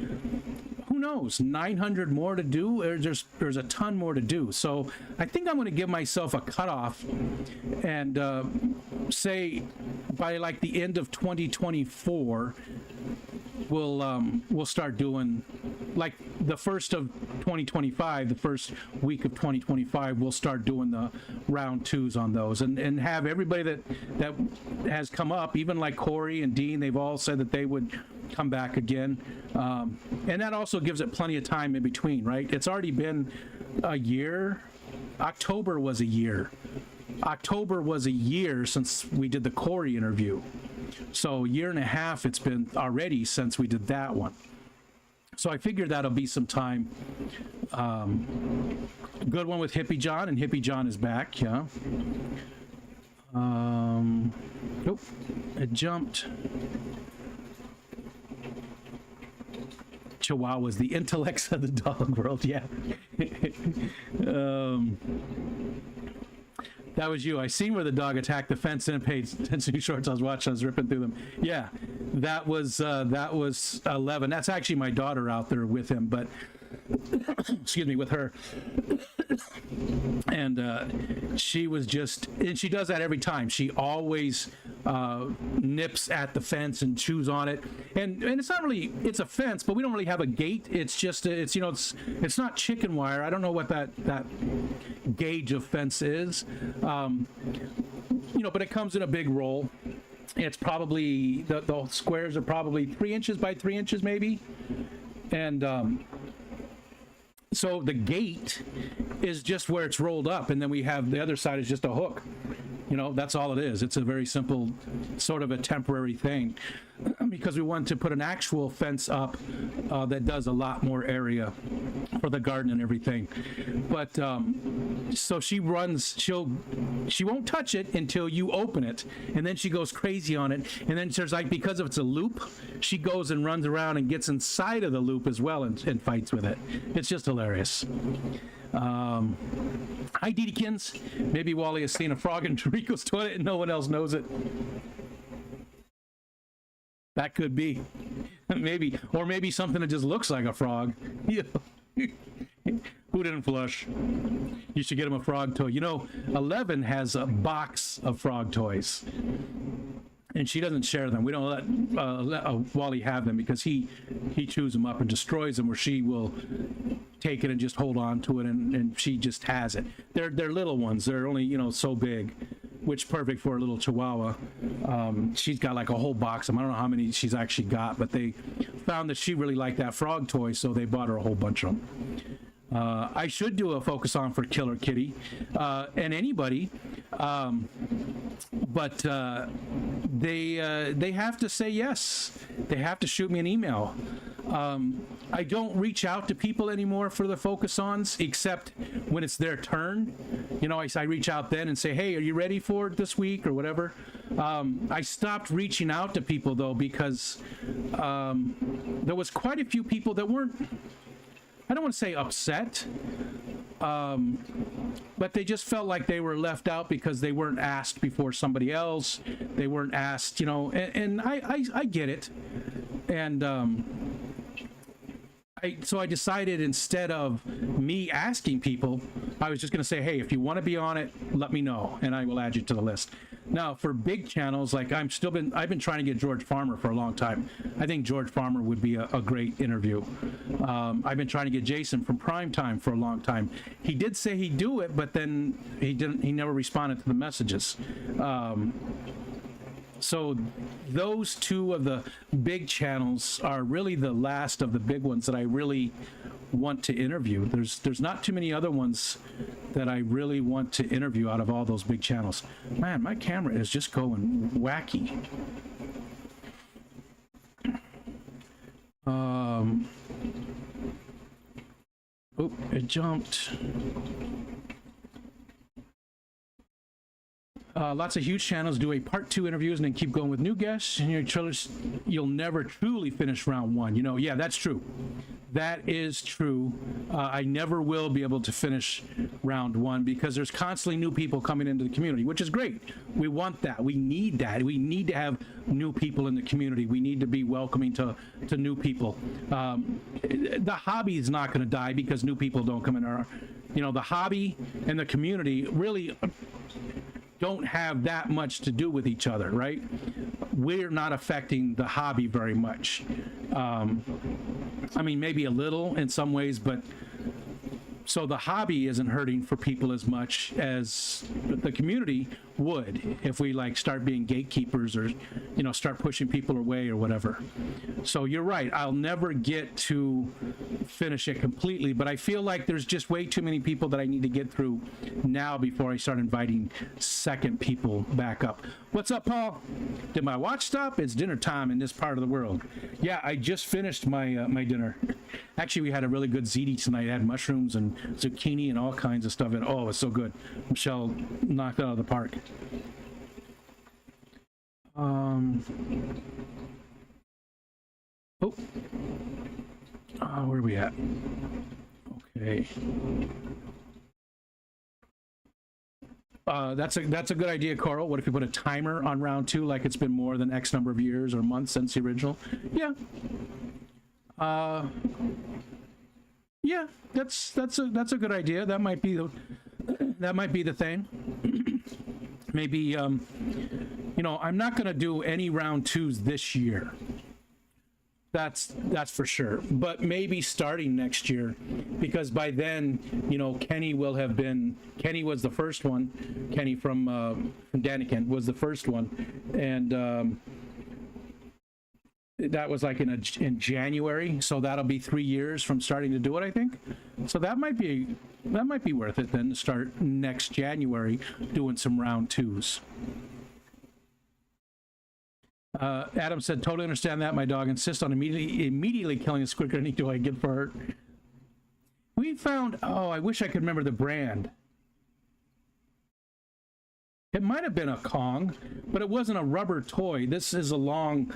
who knows, 900 more to do. There's a ton more to do. So I think I'm going to give myself a cutoff and say by like the end of 2024 we'll start doing, like the first of 2025, the first week of 2025, we'll start doing the round 2s on those, and have everybody that has come up, even like Corey and Dean, they've all said that they would come back again, and that also gives it plenty of time in between, right? It's already been a year. October was a year since we did the Corey interview. So 1.5 years it's been already since we did that one. So I figured that'll be some time. Good one with Hippie John, and Hippie John is back, yeah. Nope, it jumped. Chihuahuas, the intellects of the dog world, yeah. That was you. I seen where the dog attacked the fence and paid attention to shorts I was watching. I was ripping through them. Yeah, that was 11. That's actually my daughter out there with him, but excuse me, with her. And she was just, and she does that every time. She always nips at the fence and chews on it. And it's not really, it's a fence, but we don't really have a gate. It's just, it's not chicken wire. I don't know what that gauge of fence is. But it comes in a big roll. It's probably, the squares are probably 3 inches by 3 inches maybe. And so the gate is just where it's rolled up, and then we have the other side is just a hook. That's all it is. It's a very simple, sort of a temporary thing, because we want to put an actual fence up that does a lot more area for the garden and everything. But so she runs, she won't touch it until you open it, and then she goes crazy on it. And then there's like, because if it's a loop, she goes and runs around and gets inside of the loop as well and fights with it. It's just hilarious. Hi, Deedekins. Maybe Wally has seen a frog in Rico's toilet and no one else knows it. That could be. Maybe. Or maybe something that just looks like a frog. Who didn't flush? You should get him a frog toy. 11 has a box of frog toys. And she doesn't share them. We don't let Wally have them because he chews them up and destroys them, where she will take it and just hold on to it, and she just has it. They're little ones. They're only, so big, which perfect for a little Chihuahua. She's got like a whole box of them. I don't know how many she's actually got, but they found that she really liked that frog toy, so they bought her a whole bunch of them. I should do a focus on for Killer Kitty and anybody, but they have to say yes. They have to shoot me an email. I don't reach out to people anymore for the focus-ons, except when it's their turn. You know, I reach out then and say, hey, are you ready for it this week or whatever? I stopped reaching out to people, though, because there was quite a few people that weren't, I don't want to say upset, but they just felt like they were left out because they weren't asked before somebody else. They weren't asked, you know, and I get it. And so I decided, instead of me asking people, I was just going to say, hey, if you want to be on it, let me know, and I will add you to the list. Now, for big channels, like I've been trying to get George Farmer for a long time. I think George Farmer would be a great interview. I've been trying to get Jason from Primetime for a long time. He did say he'd do it, but then he never responded to the messages. So those two of the big channels are really the last of the big ones that I really want to interview. There's not too many other ones that I really want to interview out of all those big channels. Man, my camera is just going wacky. Oh, it jumped. Lots of huge channels do a part 2 interviews and then keep going with new guests. And your trailers, you'll never truly finish round 1. You know, yeah, that's true. That is true. I never will be able to finish round 1 because there's constantly new people coming into the community, which is great. We want that. We need that. We need to have new people in the community. We need to be welcoming to new people. The hobby is not going to die because new people don't come in our, you know, the hobby and the community really don't have that much to do with each other, right? We're not affecting the hobby very much. I mean, maybe a little in some ways, but so the hobby isn't hurting for people as much as the community would if we like start being gatekeepers or, you know, start pushing people away or whatever. So you're right. I'll never get to finish it completely, but I feel like there's just way too many people that I need to get through now before I start inviting second people back up. What's up, Paul? Did my watch stop? It's dinner time in this part of the world. Yeah, I just finished my my dinner. Actually, we had a really good ziti tonight. It had mushrooms and zucchini and all kinds of stuff. And oh, it's so good. Michelle knocked it out of the park. Where are we at? Okay. That's a good idea, Coral. What if you put a timer on round 2, like it's been more than X number of years or months since the original? Yeah. Yeah, that's a good idea. That might be the thing. Maybe you know, I'm not going to do any round 2s this year. That's for sure. But maybe starting next year, because by then, you know, Kenny was the first one. Kenny from Daniken was the first one, and that was like in January. So that'll be 3 years from starting to do it, I think. So that might be worth it then to start next January doing some round 2s. Adam said, totally understand that. My dog insists on immediately killing a squid. Any do I get for her? We found, oh, I wish I could remember the brand. It might have been a Kong, but it wasn't a rubber toy. This is a long,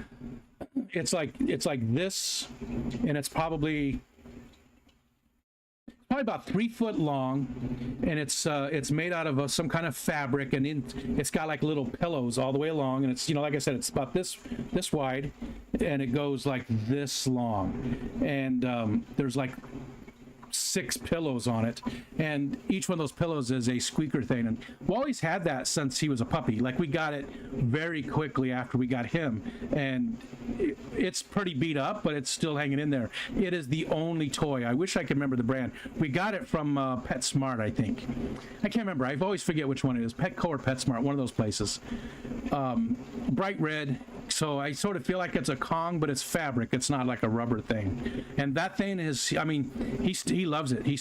it's like this, and it's probably about 3 foot long, and it's made out of some kind of fabric, and it's got like little pillows all the way along, and it's, you know, like I said, it's about this wide, and it goes like this long, and there's like 6 pillows on it, and each one of those pillows is a squeaker thing. And Wally's had that since he was a puppy. Like, we got it very quickly after we got him, and it's pretty beat up, but it's still hanging in there. It is the only toy. I wish I could remember the brand. We got it from PetSmart, I think. I can't remember. I always forget which one it is. Petco or PetSmart, one of those places. Bright red, So I sort of feel like it's a Kong, but it's fabric. It's not like a rubber thing. And that thing is, I mean, he loves it. He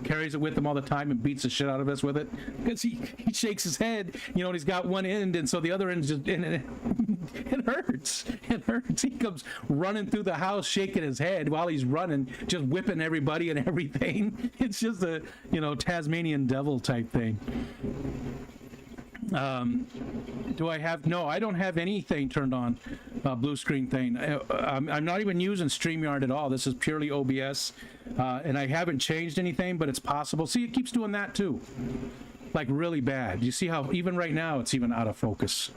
carries it with him all the time and beats the shit out of us with it, because he shakes his head, you know, and he's got one end, and so the other end's just, and it hurts. It hurts. He comes running through the house shaking his head while he's running, just whipping everybody and everything. It's just a, you know, Tasmanian devil type thing. Do I have? No, I don't have anything turned on, blue screen thing. I'm not even using StreamYard at all. This is purely OBS, and I haven't changed anything, but it's possible. See, it keeps doing that too, like really bad. You see how even right now it's even out of focus,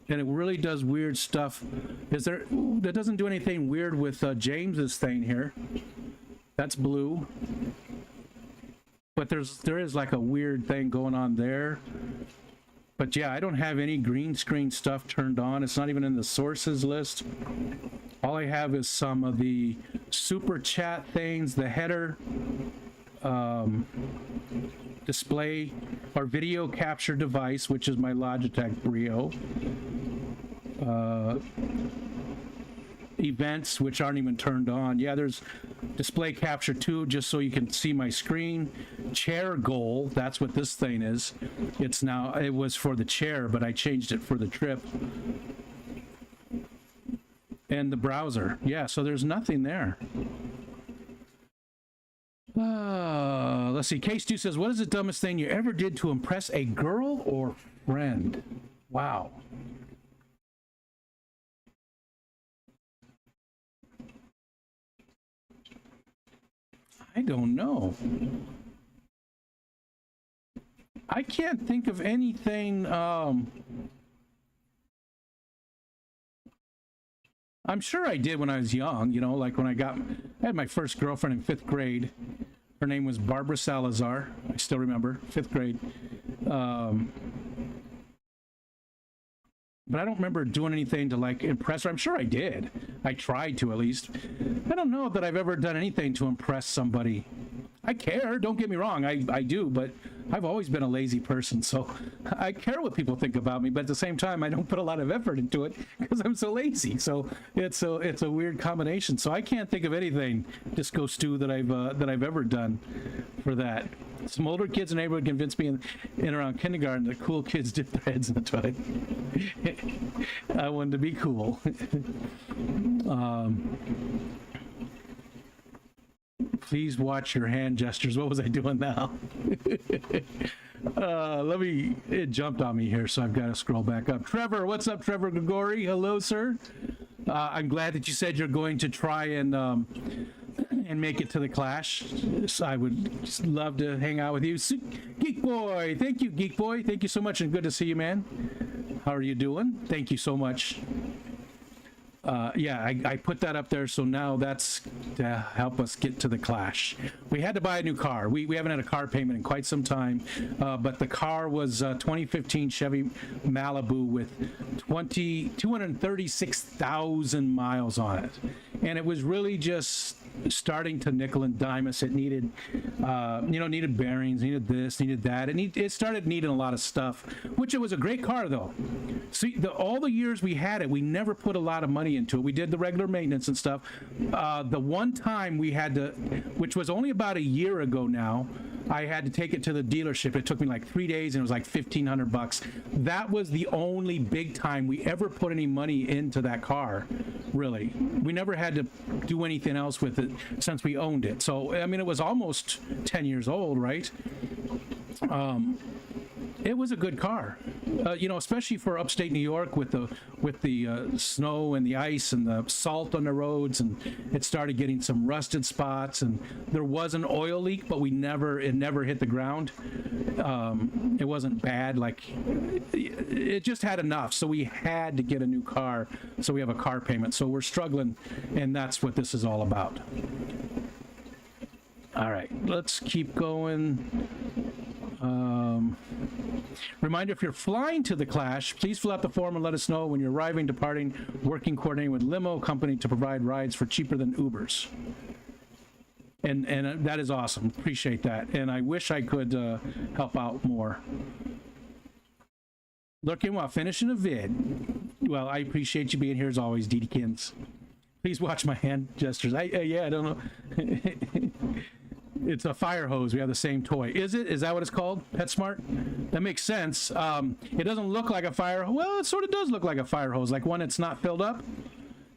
and it really does weird stuff. That doesn't do anything weird with James's thing here. That's blue. But there is like a weird thing going on there. But yeah, I don't have any green screen stuff turned on. It's not even in the sources list. All I have is some of the super chat things, the header, display or video capture device, which is my Logitech Brio. Events, which aren't even turned on. Yeah, there's display capture too, just so you can see my screen. Chair goal, that's what this thing is. It was for the chair, but I changed it for the trip. And the browser. Yeah, so there's nothing there. Let's see. K-Stu says, what is the dumbest thing you ever did to impress a girl or friend? Wow. I don't know. I can't think of anything. I'm sure I did when I was young, you know, like when I had my first girlfriend in 5th grade. Her name was Barbara Salazar. I still remember, 5th grade. But I don't remember doing anything to like impress her. I'm sure I did. I tried to, at least. I don't know that I've ever done anything to impress somebody. I care, don't get me wrong, I do, but I've always been a lazy person, so I care what people think about me, but at the same time, I don't put a lot of effort into it because I'm so lazy. So it's a weird combination. So I can't think of anything, Disco Stew, that I've ever done for that. Some older kids in the neighborhood convinced me in around kindergarten that cool kids dip their heads in the toilet. I wanted to be cool. Please watch your hand gestures. What was I doing now? It jumped on me here, so I've got to scroll back up. Trevor, what's up, Trevor Grigori? Hello, sir. I'm glad that you said you're going to try and make it to the Clash. So I would just love to hang out with you. Geek Boy, thank you, Geek Boy. Thank you so much, and good to see you, man. How are you doing? Thank you so much. Yeah, I put that up there, so now that's to help us get to the Clash. We had to buy a new car. We haven't had a car payment in quite some time, but the car was 2015 Chevy Malibu with 236,000 miles on it. And it was really just starting to nickel and dime us. It needed, needed bearings, needed this, needed that. It started needing a lot of stuff, which it was a great car, though. See, all the years we had it, we never put a lot of money into it. We did the regular maintenance and stuff. The one time we had to, which was only about a year ago now, I had to take it to the dealership. It took me like 3 days, and it was like $1,500. That was the only big time we ever put any money into that car, really. We never had to do anything else with it since we owned it. So, I mean, it was almost 10 years old, right? It was a good car, especially for upstate New York with the snow and the ice and the salt on the roads, and it started getting some rusted spots, and there was an oil leak, but it never hit the ground. It wasn't bad, like it just had enough, so we had to get a new car. So we have a car payment, so we're struggling, and that's what this is all about. All right, let's keep going. Reminder, if you're flying to the Clash, please fill out the form and let us know when you're arriving, departing, working, coordinating with limo company to provide rides for cheaper than Ubers. And that is awesome. Appreciate that. And I wish I could help out more. Lurking while finishing a vid. Well, I appreciate you being here as always, Deedykins. Please watch my hand gestures. Yeah, I don't know. It's a fire hose. We have the same toy. Is it? Is that what it's called? PetSmart? That makes sense. It doesn't look like a fire. Well, it sort of does look like a fire hose, like one that's not filled up.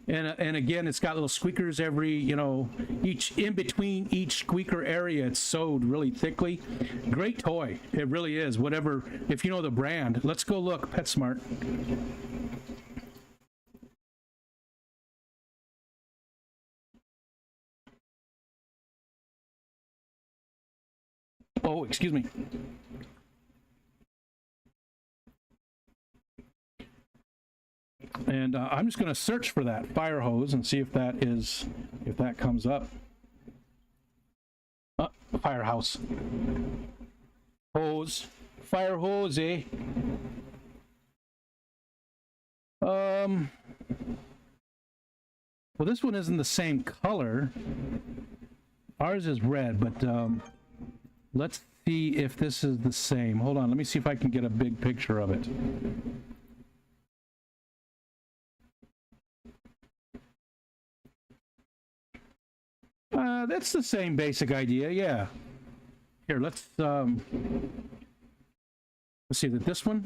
And again, it's got little squeakers every, each in between each squeaker area. It's sewed really thickly. Great toy. It really is. Whatever, if you know the brand. Let's go look. PetSmart. Oh, excuse me. And I'm just going to search for that fire hose and see if that comes up. Firehouse. Hose. Fire hose, eh? Well, this one isn't the same color. Ours is red, but let's see if this is the same. Hold on, let me see if I can get a big picture of it. That's the same basic idea, yeah. Here, let's see, that this one?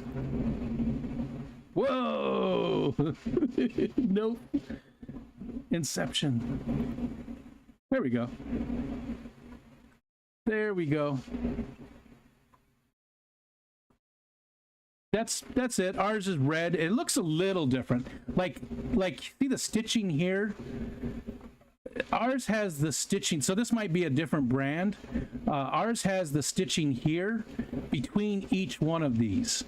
Whoa! Nope. Inception. There we go. There we go. That's it. Ours is red. It looks a little different. Like see the stitching here? Ours has the stitching, so this might be a different brand. Ours has the stitching here between each one of these,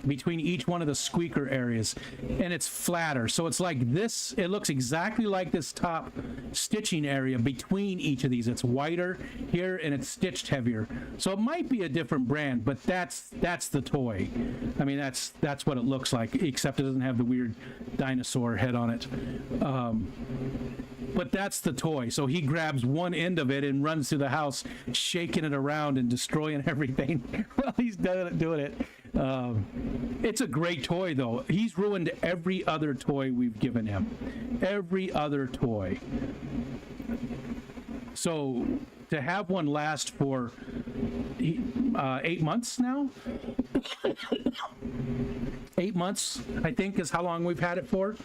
between each one of the squeaker areas, and it's flatter. So it's like this. It looks exactly like this top stitching area between each of these. It's whiter here and it's stitched heavier. So it might be a different brand, but that's the toy. I mean, that's what it looks like, except it doesn't have the weird dinosaur head on it. But that's the toy. So he grabs one end of it and runs through the house, shaking it around and destroying everything while he's doing it. It's a great toy, though. He's ruined every other toy we've given him. Every other toy. So to have one last for 8 months now? 8 months, I think, is how long we've had it for.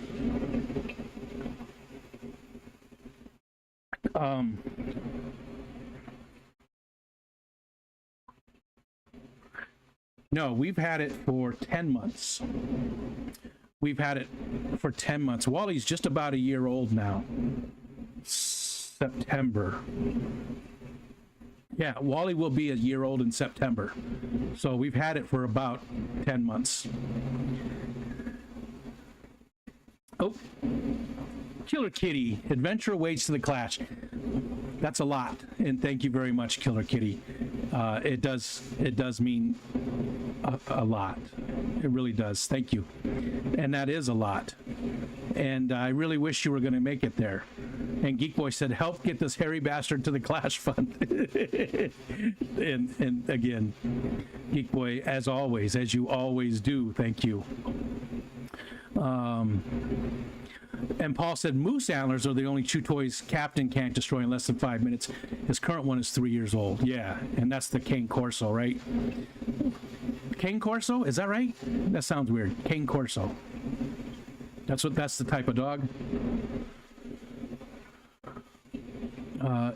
No, we've had it for 10 months. We've had it for 10 months. Wally's just about a year old now. September. Yeah, Wally will be a year old in September. So we've had it for about 10 months. Oh. Killer Kitty, adventure awaits to the clash. That's a lot, and thank you very much, Killer Kitty. It does mean a lot. It really does. Thank you. And that is a lot. And I really wish you were going to make it there. And Geek Boy said, help get this hairy bastard to the Clash Fund. and again, Geek Boy, as always, as you always do, thank you. And Paul said moose antlers are the only two toys Captain can't destroy in less than 5 minutes. His current one is 3 years old. Yeah, and that's the Cane Corso, right? Cane Corso? Is that right? That sounds weird. Cane Corso. That's the type of dog.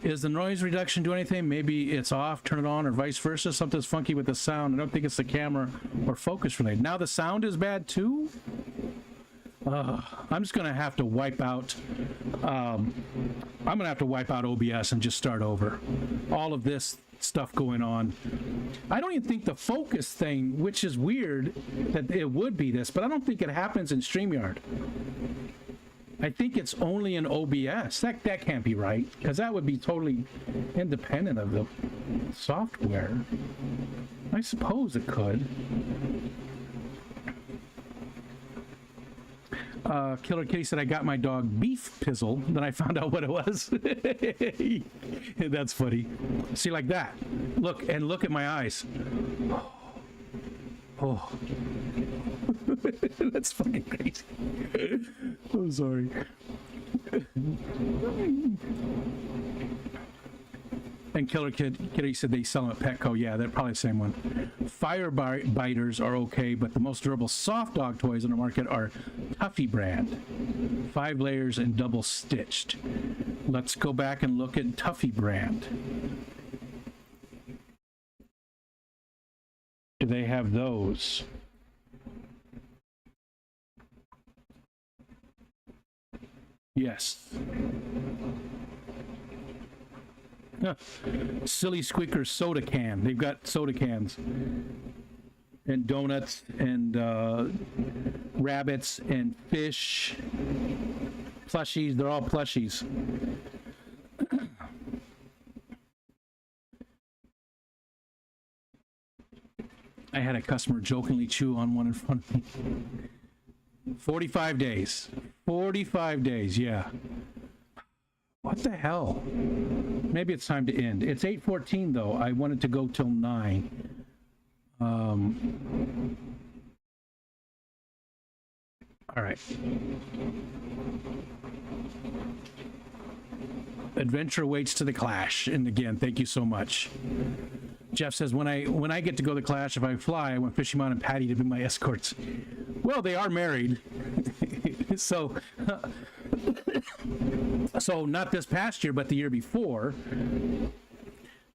Is the noise reduction do anything? Maybe it's off, turn it on, or vice versa. Something's funky with the sound. I don't think it's the camera or focus related. Now the sound is bad too? I'm just gonna have to wipe out I'm gonna have to wipe out OBS and just start over. All of this stuff going on. I don't even think the focus thing, which is weird that it would be this, but I don't think it happens in StreamYard. I think it's only in OBS. That can't be right, because that would be totally independent of the software. I suppose it could. Killer Kitty said, I got my dog Beef Pizzle, then I found out what it was. That's funny. See, like that. Look at my eyes. Oh. That's fucking crazy. I'm sorry. And Killer Kitty said they sell them at Petco. Yeah, they're probably the same one. Fire biters are okay, but the most durable soft dog toys on the market are Tuffy brand. 5 layers and double stitched. Let's go back and look at Tuffy brand. Do they have those? Yes. Silly Squeaker soda can. They've got soda cans and donuts and rabbits and fish plushies. They're all plushies. I had a customer jokingly chew on one in front of me. 45 days. 45 days, yeah. What the hell? Maybe it's time to end. It's 8:14 though. I wanted to go till 9. All right. Adventure awaits to the Clash. And again, thank you so much. Jeff says, when I get to go to the Clash, if I fly, I want Fishing Mon and Patty to be my escorts. Well, they are married. So not this past year, but the year before,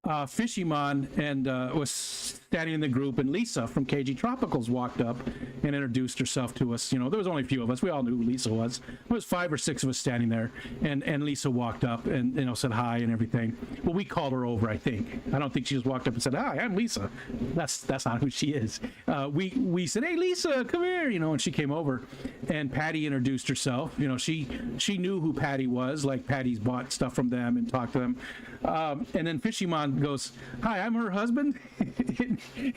Fishimon and was standing in the group, and Lisa from KG Tropicals walked up and introduced herself to us. You know, there was only a few of us. We all knew who Lisa was. There was 5 or 6 of us standing there, and Lisa walked up and, you know, said hi and everything. Well, we called her over, I think. I don't think she just walked up and said, "Hi, I'm Lisa." That's not who she is. We said, "Hey, Lisa, come here," you know, and she came over, and Patty introduced herself. You know, she knew who Patty was, like Patty's bought stuff from them and talked to them. And then Fishimon goes, "Hi, I'm her husband."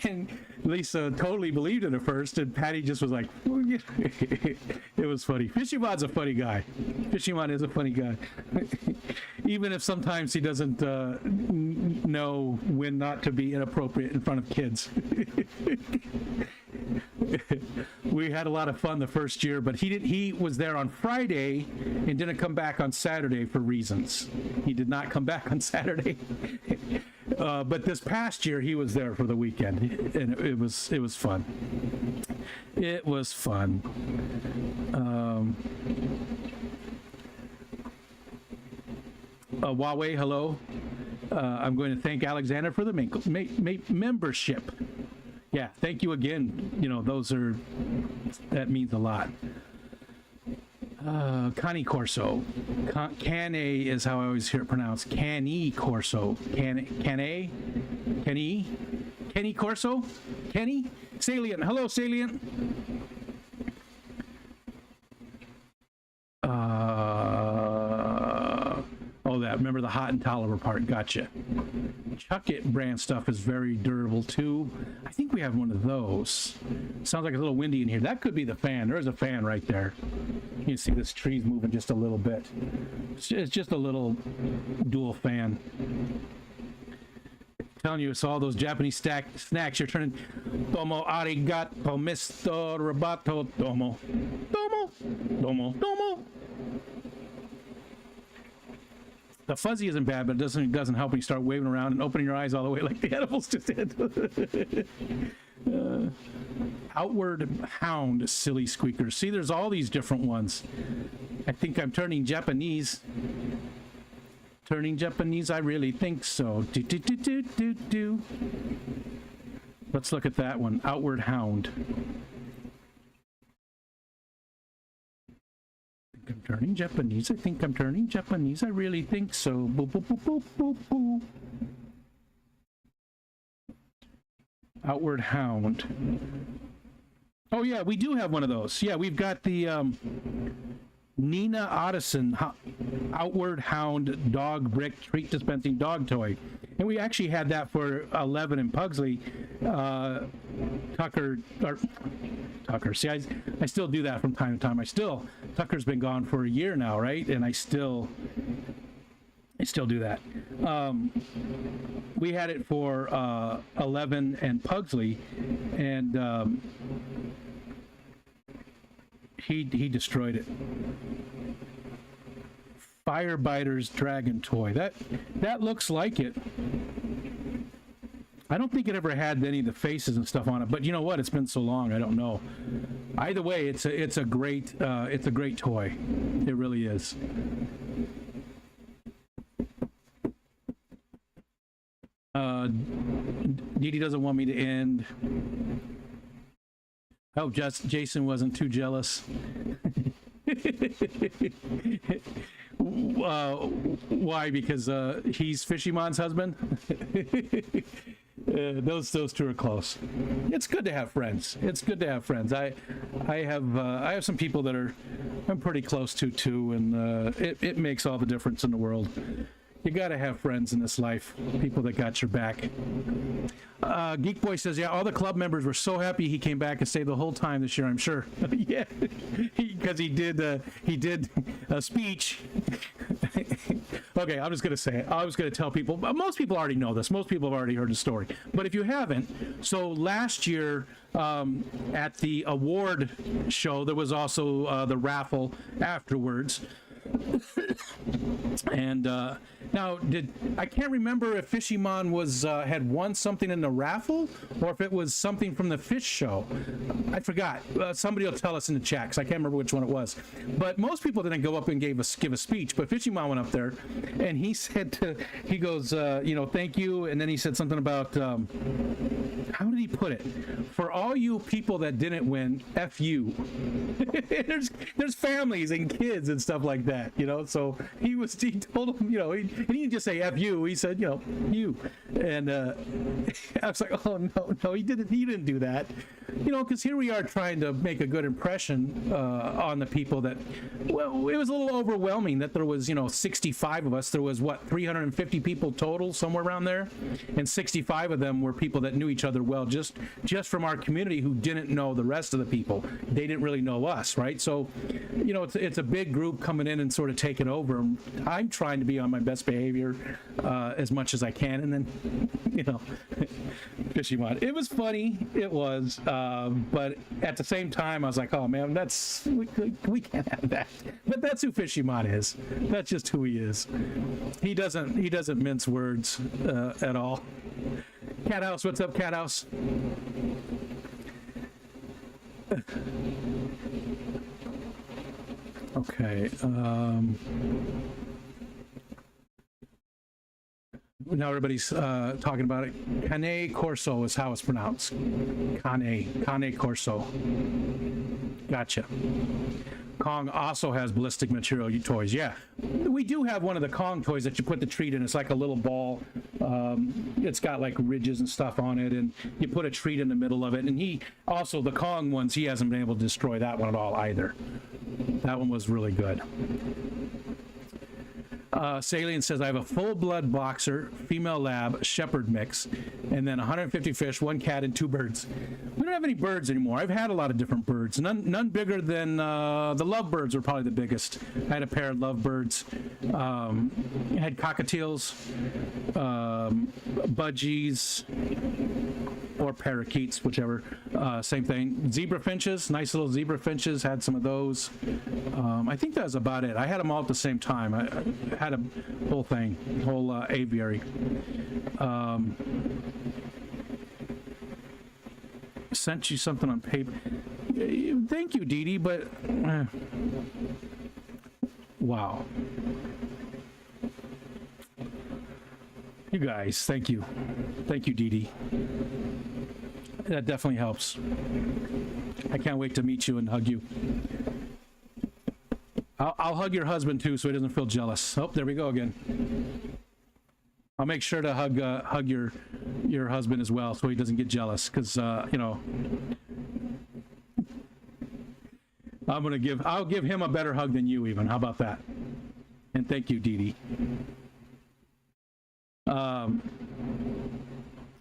And Lisa totally believed it at first, and Patty just was like, "Oh, yeah." It was funny. Fishimon's a funny guy. Fishimon is a funny guy. Even if sometimes he doesn't know when not to be inappropriate in front of kids. We had a lot of fun the first year, but he was there on Friday and didn't come back on Saturday for reasons. He did not come back on Saturday. But this past year he was there for the weekend, and it was fun. It was fun. Huawei, hello. I'm going to thank Alexander for the membership. Yeah, thank you again. You know, that means a lot. Cani Corso. Cane is how I always hear it pronounced. Cani Corso. Kenny Corso? Kenny? Salient. Hello, Salient. Remember the hot and tolerable part. Gotcha. Chuck It brand stuff is very durable too. I think we have one of those. Sounds like it's a little windy in here. That could be the fan. There's a fan right there. You can see this tree's moving just a little bit. It's just a little dual fan. I'm telling you, it's all those Japanese snacks. You're turning Domo arigato, Mr. Roboto. Domo. Domo. Domo. Domo. The fuzzy isn't bad, but it doesn't help when you start waving around and opening your eyes all the way like the animals just did. Outward Hound, silly squeakers. See, there's all these different ones. I think I'm turning Japanese. Turning Japanese, I really think so. Let's look at that one. Outward Hound. I'm turning Japanese. I think I'm turning Japanese. I really think so. Boop, boop, boop, boop, boop, boop. Outward Hound. Oh yeah, we do have one of those. Yeah, we've got the Nina Ottoson Outward Hound dog brick treat dispensing dog toy, and we actually had that for 11 in Pugsley. Tucker. See, I still do that from time to time. Tucker's been gone for a year now, right? And I still do that. We had it for 11 and Pugsley, and he destroyed it. Firebiter's dragon toy. That looks like it. I don't think it ever had any of the faces and stuff on it, but you know what? It's been so long, I don't know. Either way, it's a great toy. It really is. Dee Dee doesn't want me to end. Oh, just Jason wasn't too jealous. Why? Because he's Fishymon's husband. Those two are close. It's good to have friends. It's good to have friends. I have some people that I'm pretty close to too, and it makes all the difference in the world. You got to have friends in this life, people that got your back. Geek Boy says, yeah, all the club members were so happy he came back and stayed the whole time this year, I'm sure. Yeah, because he did a speech. Okay, I'm just going to say it. I was going to tell people, most people already know this. Most people have already heard the story. But if you haven't, so last year at the award show, there was also the raffle afterwards. And now, I can't remember if Fishymon had won something in the raffle or if it was something from the fish show. I forgot. Somebody will tell us in the chat because I can't remember which one it was. But most people didn't go up and give a speech. But Fishymon went up there and he said, he goes, thank you. And then he said something about, how did he put it? For all you people that didn't win, F you. there's families and kids and stuff like that, so he told him, he didn't just say F you, he said, you. And I was like, oh no, he didn't do that, because here we are trying to make a good impression on the people that, well, it was a little overwhelming that there was 65 of us. There was 350 people total, somewhere around there, and 65 of them were people that knew each other well, just from our community, who didn't know the rest of the people. They didn't really know us, right? So it's a big group coming in and sort of taking over. I'm trying to be on my best behavior as much as I can, and then Fishymon. It was funny, it was, but at the same time I was like, oh man, we can't have that. But that's who Fishymon is. That's just who he is. He doesn't mince words at all. Cat House, what's up, Cat House? Okay. Now everybody's talking about it. Cane Corso is how it's pronounced. Cane Corso. Gotcha. Kong also has ballistic material toys. Yeah, we do have one of the Kong toys that you put the treat in. It's like a little ball. It's got like ridges and stuff on it, and you put a treat in the middle of it. And the Kong ones, he hasn't been able to destroy that one at all either. That one was really good. Salient says, I have a full-blood boxer, female lab, shepherd mix, and then 150 fish, 1 cat, and 2 birds. We don't have any birds anymore. I've had a lot of different birds. None bigger than the lovebirds were probably the biggest. I had a pair of lovebirds. I had cockatiels, budgies, or parakeets, whichever. Same thing. Zebra finches, nice little zebra finches, had some of those. I think that was about it. I had them all at the same time. I had a whole thing, whole aviary. Sent you something on paper. Thank you, Dee Dee, but wow. You guys, thank you. Thank you, Dee Dee. That definitely helps. I can't wait to meet you and hug you. I'll hug your husband too, so he doesn't feel jealous. Oh, there we go again. I'll make sure to hug your husband as well, so he doesn't get jealous. Because I'll give him a better hug than you even. How about that? And thank you, Dee Dee.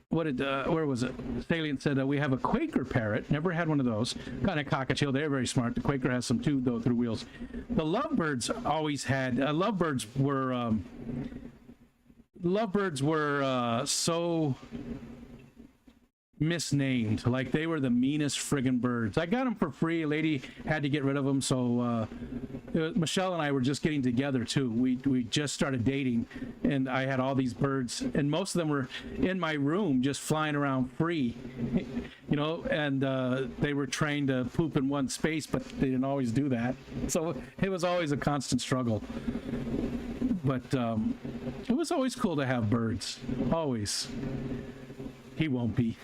Where was it? Salient said, we have a Quaker parrot. Never had one of those. Kind of cockatiel. They're very smart. The Quaker has some too, though, through wheels. The lovebirds always had, lovebirds were so misnamed. Like they were the meanest friggin' birds. I got them for free. A lady had to get rid of them, so Michelle and I were just getting together too. We just started dating, and I had all these birds, and most of them were in my room just flying around free, you know, and they were trained to poop in one space, but they didn't always do that. So it was always a constant struggle. But it was always cool to have birds. Always. He won't be.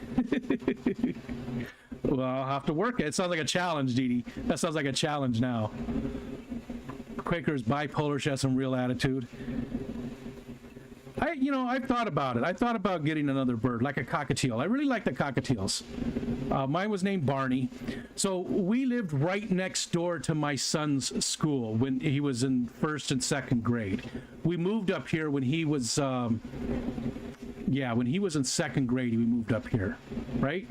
Well, I'll have to work it. It sounds like a challenge, Dee Dee. That sounds like a challenge now. Quaker's bipolar. She has some real attitude. I've thought about it. I thought about getting another bird, like a cockatiel. I really like the cockatiels. Mine was named Barney. So we lived right next door to my son's school when he was in first and second grade. We moved up here when he was, when he was in second grade, we moved up here, right?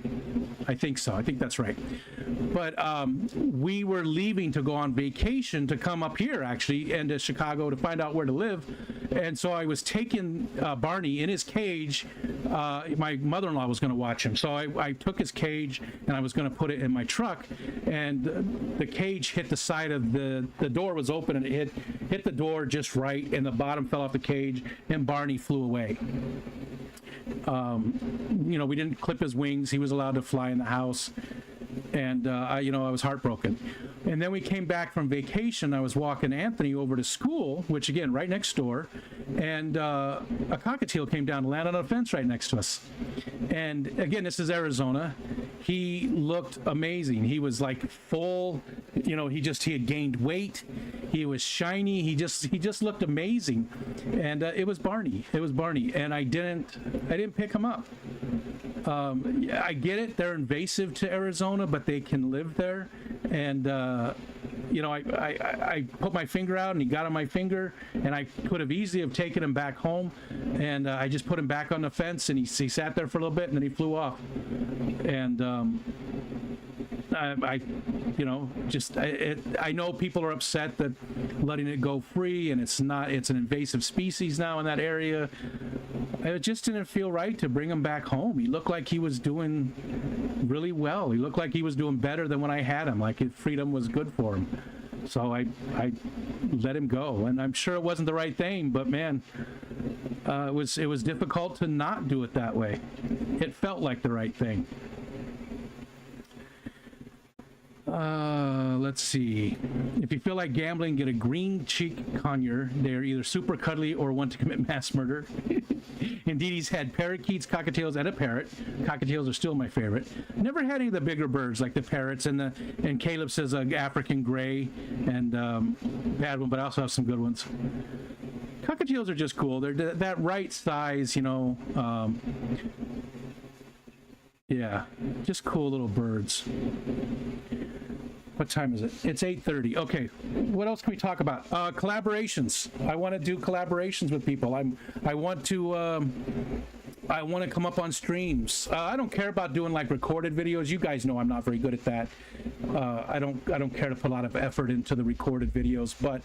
I think so. I think that's right. But we were leaving to go on vacation to come up here, actually, and to Chicago to find out where to live. And so I was taking Barney in his cage. My mother-in-law was going to watch him. So I took his cage and I was going to put it in my truck. And the cage hit the side of the door was open, and it hit the door just right, and the bottom fell off the cage, and Barney flew away. We didn't clip his wings. He was allowed to fly in the house. And, I was heartbroken. And then we came back from vacation. I was walking Anthony over to school, which, again, right next door. And a cockatiel came down and landed on a fence right next to us. And, again, this is Arizona. He looked amazing. He was, like, full. He had gained weight. He was shiny. He just looked amazing. And it was Barney. And I didn't pick him up. I get it. They're invasive to Arizona, but they can live there. And, I put my finger out, and he got on my finger, and I could have easily have taken him back home. And I just put him back on the fence, and he sat there for a little bit, and then he flew off. And I know people are upset that letting it go free, and it's an invasive species now in that area. It just didn't feel right to bring him back home. He looked like he was doing really well. He looked like he was doing better than when I had him. Like freedom was good for him. So I let him go, and I'm sure it wasn't the right thing, but man, it was difficult to not do it that way. It felt like the right thing. Let's see. If you feel like gambling, get a green cheek conure. They're either super cuddly or want to commit mass murder. And Dee Dee's had parakeets, cockatiels, and a parrot. Cockatiels are still my favorite. Never had any of the bigger birds like the parrots, and Caleb says African gray and bad one, but I also have some good ones. Cockatiels are just cool. They're that right size, yeah, just cool little birds. What time is it? It's 8:30. Okay, what else can we talk about? Collaborations. I want to do collaborations with people. I want to come up on streams. I don't care about doing like recorded videos. You guys know I'm not very good at that. I don't care to put a lot of effort into the recorded videos, but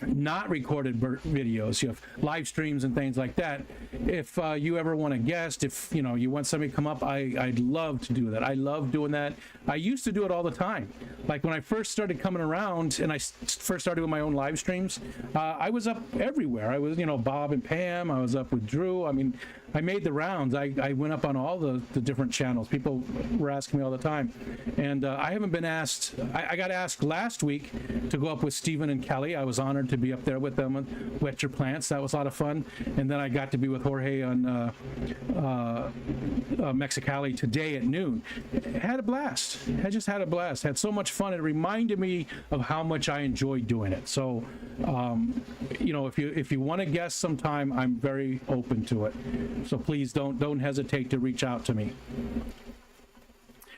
not recorded videos, you have live streams and things like that. If you ever want a guest, if you want somebody to come up, I'd love to do that. I love doing that. I used to do it all the time. Like when I first started coming around and I first started with my own live streams, I was up everywhere. I was, Bob and Pam. I was up with Drew. I mean, I made the rounds. I went up on all the different channels. People were asking me all the time. And I haven't been asked. I got asked last week to go up with Stephen and Kelly. I was honored to be up there with them on Wet Your Plants. That was a lot of fun. And then I got to be with Jorge on Mexicali today at noon. Had a blast. I just had a blast. Had so much fun. It reminded me of how much I enjoyed doing it. So, if you want to guest sometime, I'm very open to it. So please don't hesitate to reach out to me.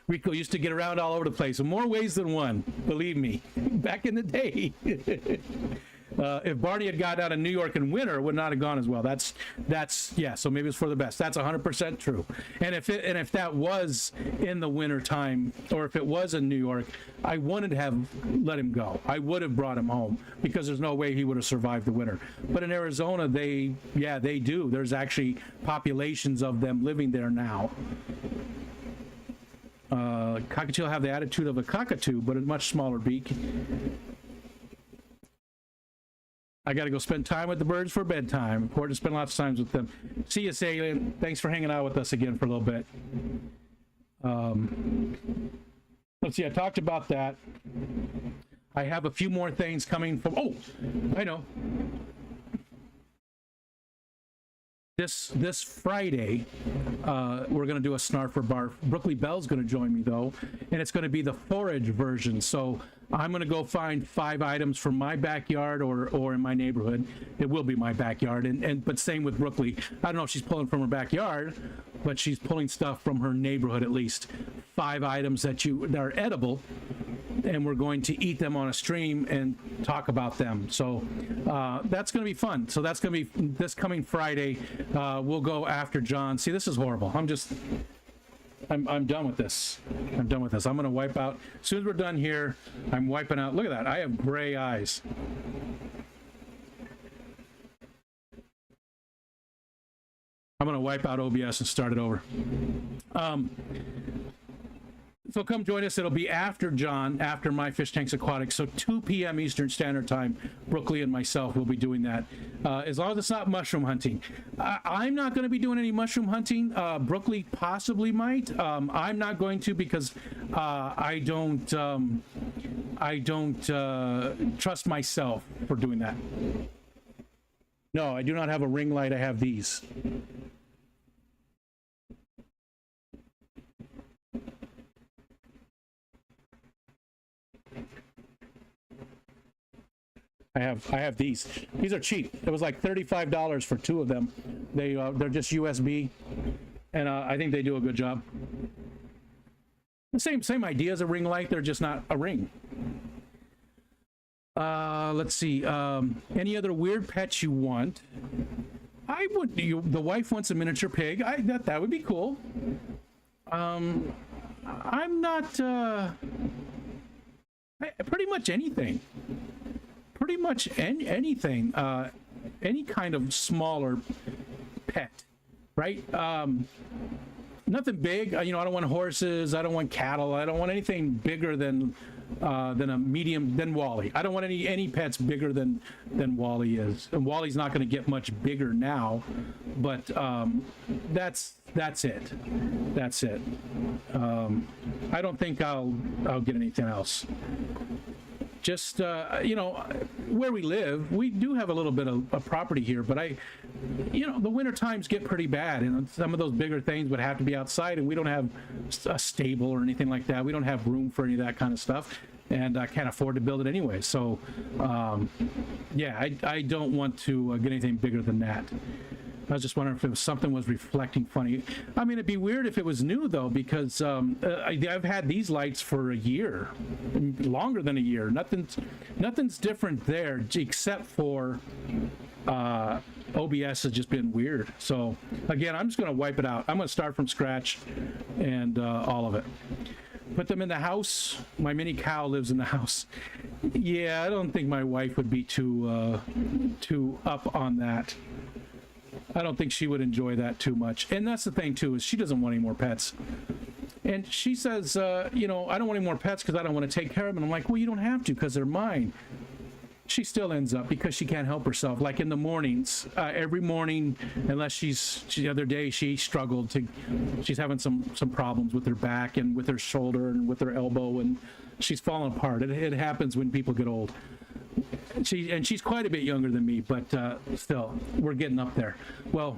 Rico used to get around all over the place in more ways than one, believe me, back in the day. If Barney had got out of New York in winter, it would not have gone as well. That's yeah. So maybe it's for the best. That's 100% true. And if that was in the winter time, or if it was in New York, I wouldn't have let him go. I would have brought him home because there's no way he would have survived the winter. But in Arizona, they do. There's actually populations of them living there now. Cockatiel have the attitude of a cockatoo, but a much smaller beak. I got to go spend time with the birds for bedtime. Important to spend lots of time with them. See you, Salient. Thanks for hanging out with us again for a little bit. Let's see, I talked about that. I have a few more things coming from... Oh, I know. This Friday, we're going to do a Snarf for Barf. Brooklyn Bell's going to join me, though, and it's going to be the forage version. So I'm going to go find 5 items from my backyard or in my neighborhood. It will be my backyard, but same with Brooklyn. I don't know if she's pulling from her backyard, but she's pulling stuff from her neighborhood at least. 5 items that are edible, and we're going to eat them on a stream and talk about them. So that's going to be fun. So that's going to be this coming Friday. We'll go after John. See, this is horrible. I'm done with this. I'm done with this. I'm going to wipe out. As soon as we're done here, I'm wiping out. Look at that. I have gray eyes. I'm going to wipe out OBS and start it over. So come join us. It'll be after John, after My Fish Tanks Aquatics. So 2 p.m. Eastern Standard Time. Brooklyn and myself will be doing that. As long as it's not mushroom hunting. I'm not going to be doing any mushroom hunting. Brooklyn possibly might. I'm not going to because I don't trust myself for doing that. No, I do not have a ring light. I have these. I have these. These are cheap. It was like $35 for 2 of them. They're just USB, and I think they do a good job. The same idea as a ring light. They're just not a ring. Let's see. Any other weird pets you want? I would. The wife wants a miniature pig. That would be cool. I'm not. Pretty much anything. Pretty much anything, any kind of smaller pet, right? Nothing big. I don't want horses. I don't want cattle. I don't want anything bigger than a medium, than Wally. I don't want any pets bigger than Wally is. And Wally's not going to get much bigger now, but that's it. That's it. I don't think I'll get anything else. Just where we live, we do have a little bit of a property here, but the winter times get pretty bad, and some of those bigger things would have to be outside, and we don't have a stable or anything like that. We don't have room for any of that kind of stuff, and I can't afford to build it anyway. So I don't want to get anything bigger than that. I was just wondering if something was reflecting funny. I mean, it'd be weird if it was new, though, because I've had these lights for a year, longer than a year. Nothing's different there, except for OBS has just been weird. So, again, I'm just going to wipe it out. I'm going to start from scratch and all of it. Put them in the house. My mini cow lives in the house. Yeah, I don't think my wife would be too up on that. I don't think she would enjoy that too much. And that's the thing, too, is she doesn't want any more pets. And she says, I don't want any more pets because I don't want to take care of them. And I'm like, well, you don't have to because they're mine. She still ends up because she can't help herself. Like in the mornings, every morning, unless the other day she struggled she's having some problems with her back and with her shoulder and with her elbow, and she's falling apart. It happens when people get old. She's quite a bit younger than me, but still, we're getting up there. Well,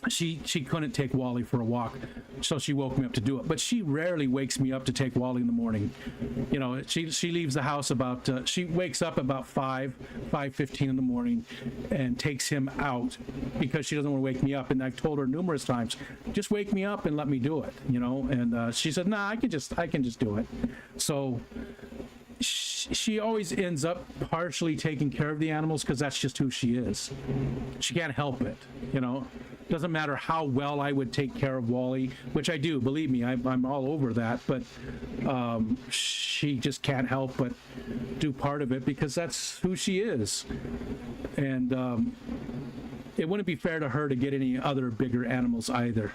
she couldn't take Wally for a walk, so she woke me up to do it. But she rarely wakes me up to take Wally in the morning. She leaves the house she wakes up about 5:15 in the morning and takes him out because she doesn't want to wake me up. And I've told her numerous times, just wake me up and let me do it. And she said, nah, I can just do it. So she always ends up partially taking care of the animals because that's just who she is. She can't help it, you know. Doesn't matter how well I would take care of Wally, which I do, believe me, I'm all over that, but she just can't help but do part of it because that's who she is. And it wouldn't be fair to her to get any other bigger animals either.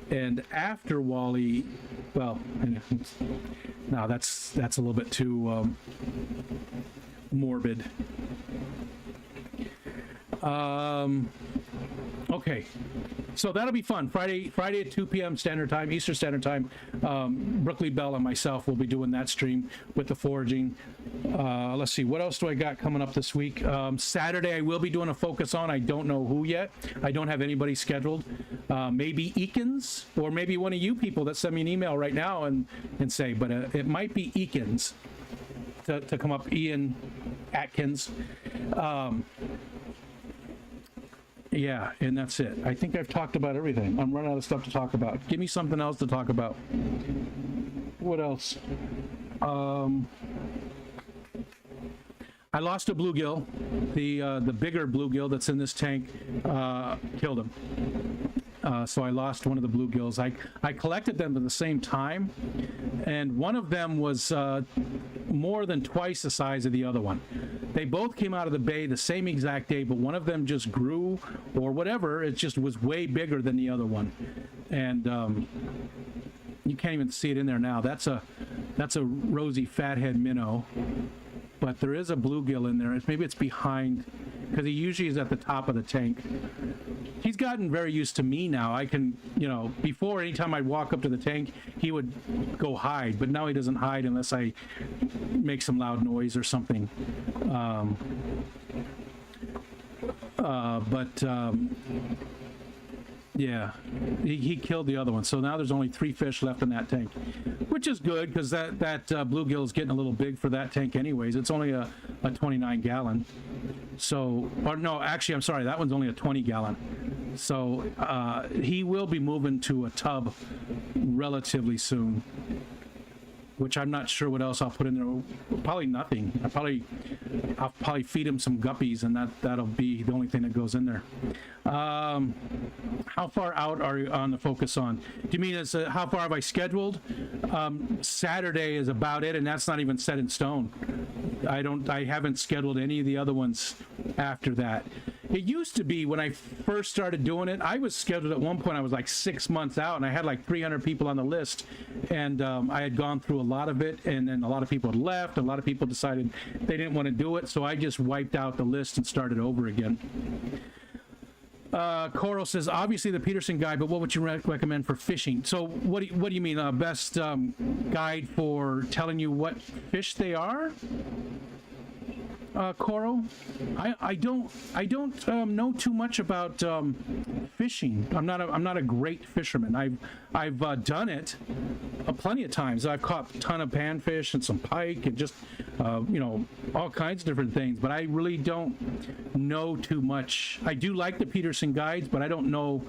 And after Wally, well, no, that's a little bit too morbid. Okay, so that'll be fun. Friday at 2 p.m. Standard Time, Eastern Standard Time. Brooklyn Bell and myself will be doing that stream with the foraging. Let's see, what else do I got coming up this week? Saturday, I will be doing a focus on. I don't know who yet. I don't have anybody scheduled. Maybe Eakins, or maybe one of you people that send me an email right now and say, but it might be Eakins to come up, Ian Atkins. Yeah, and that's it. I think I've talked about everything. I'm running out of stuff to talk about. Give me something else to talk about. What else? I lost a bluegill. The bigger bluegill that's in this tank killed him. So I lost one of the bluegills. I collected them at the same time, and one of them was more than twice the size of the other one. They both came out of the bay the same exact day, but one of them just grew or whatever. It just was way bigger than the other one, and you can't even see it in there now. That's a rosy fathead minnow, but there is a bluegill in there. Maybe it's behind, because he usually is at the top of the tank. He's gotten very used to me now. I can, you know, before, anytime I'd walk up to the tank, he would go hide, but now he doesn't hide unless I make some loud noise or something. Yeah, he killed the other one. So now there's only 3 fish left in that tank, which is good because that bluegill is getting a little big for that tank anyways. It's only a 29 gallon. So, or no, actually, I'm sorry, that one's only a 20 gallon. So he will be moving to a tub relatively soon, which I'm not sure what else I'll put in there. Probably nothing. I'll probably feed him some guppies, and that'll be the only thing that goes in there. How far out are you on the focus on? Do you mean as how far have I scheduled? Saturday is about it, and that's not even set in stone. I haven't scheduled any of the other ones after that. It used to be when I first started doing it, I was scheduled at one point, I was like 6 months out, and I had like 300 people on the list, and I had gone through a lot of it, and then a lot of people had left, a lot of people decided they didn't want to do it, so I just wiped out the list and started over again. Coral says, obviously the Peterson guide, but what would you recommend for fishing? So what do you mean, best guide for telling you what fish they are? Coral, I don't know too much about fishing. I'm not a great fisherman. I've done it plenty of times. I've caught a ton of panfish and some pike and just you know, all kinds of different things. But I really don't know too much. I do like the Peterson guides, but I don't know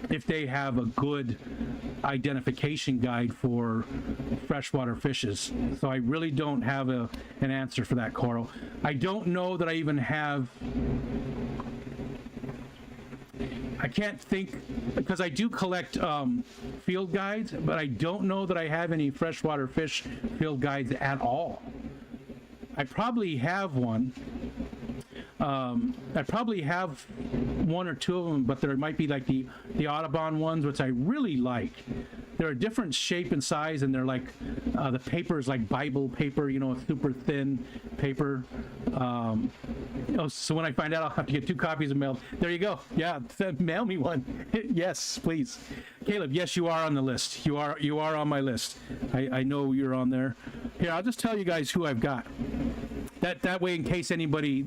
if they have a good identification guide for freshwater fishes. So I really don't have an answer for that, Coral. I don't know that I even have. I can't think, because I do collect field guides, but I don't know that I have any freshwater fish field guides at all. I probably have one. I probably have 1 or 2 of them, but there might be like the Audubon ones, which I really like. They're a different shape and size, and they're like the paper is like Bible paper, you know, super thin paper. So when I find out, I'll have to get 2 copies of mail. There you go. Yeah, mail me one. Yes, please. Caleb, yes, you are on the list. You are on my list. I know you're on there. Here, I'll just tell you guys who I've got. That way, in case anybody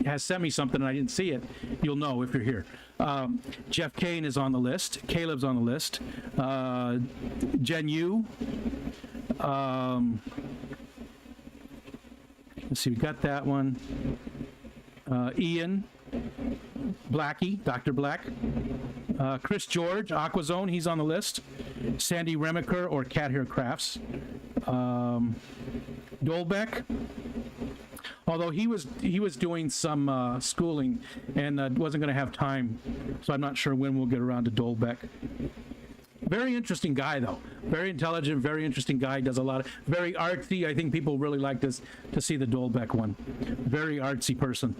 has sent me something and I didn't see it, you'll know if you're here. Jeff Kane is on the list. Caleb's on the list. Jen Yu. Let's see, we got that one. Ian Blackie, Dr. Black. Chris George, Aquazone, he's on the list. Sandy Remiker or Cat Hair Crafts. Dolbeck, although he was doing some schooling and wasn't going to have time, so I'm not sure when we'll get around to Dolbeck. Very interesting guy, though. Very intelligent, very interesting guy. Does a lot of very artsy. I think people really like to see the Dolbeck one. Very artsy person.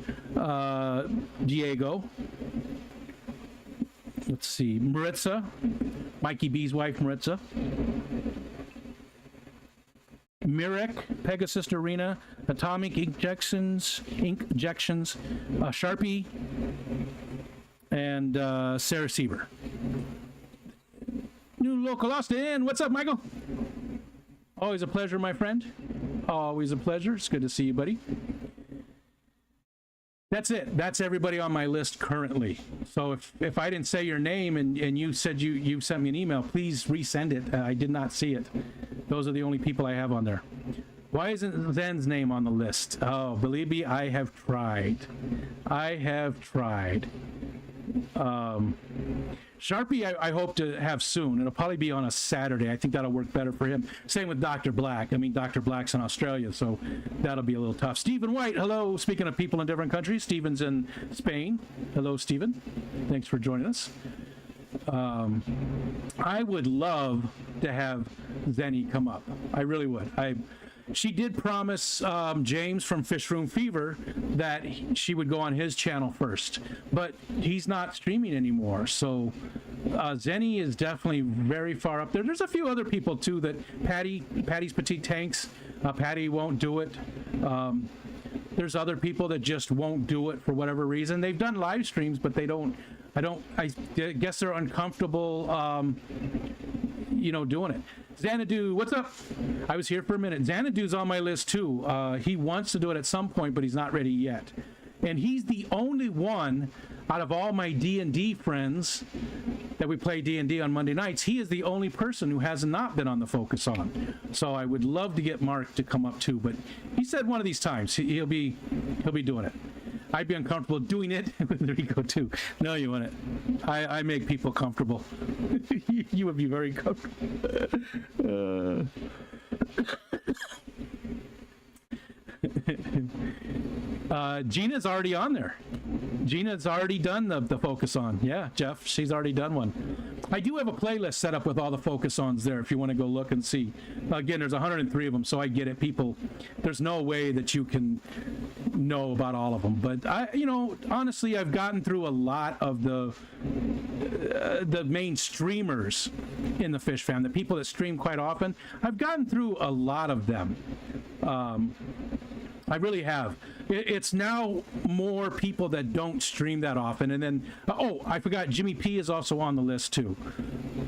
Diego. Let's see. Maritza. Mikey B's wife, Maritza. Mirek, Pegasus Arena, Atomic Injections, Sharpie, and Sarah Sieber. New local Austin. What's up, Michael? Always a pleasure, my friend. Always a pleasure. It's good to see you, buddy. That's it. That's everybody on my list currently. So if I didn't say your name and you said you sent me an email, please resend it. I did not see it. Those are the only people I have on there. Why isn't Zen's name on the list? Oh, believe me, I have tried. I have tried. Sharpie, I hope to have soon. It'll probably be on a Saturday. I think that'll work better for him. Same with Dr. Black. I mean, Dr. Black's in Australia, so that'll be a little tough. Stephen White, hello. Speaking of people in different countries, Stephen's in Spain. Hello, Stephen. Thanks for joining us. I would love to have Zenny come up. I really would. She did promise James from Fish Room Fever that she would go on his channel first, but he's not streaming anymore. So Zenny is definitely very far up there. There's a few other people too that Patty's Petite Tanks. Patty won't do it. There's other people that just won't do it for whatever reason. They've done live streams, but they don't. I guess they're uncomfortable, doing it. Xanadu, what's up? I was here for a minute. Xanadu's on my list too. He wants to do it at some point, but he's not ready yet. And he's the only one out of all my D&D friends that we play D&D on Monday nights. He is the only person who has not been on the Focus On. So I would love to get Mark to come up too, but he said one of these times he'll be doing it. I'd be uncomfortable doing it with Rico too. No, you wouldn't. I make people comfortable. You would be very comfortable. Gina's already on there. Gina's already done the Focus On. Yeah, Jeff, she's already done one. I do have a playlist set up with all the Focus Ons there if you want to go look and see. Again, there's 103 of them, so I get it. People, there's no way that you can know about all of them. But honestly, I've gotten through a lot of the main streamers in the Fish Fam, the people that stream quite often. I've gotten through a lot of them. I really have. It's now more people that don't stream that often. And then, I forgot, Jimmy P is also on the list too.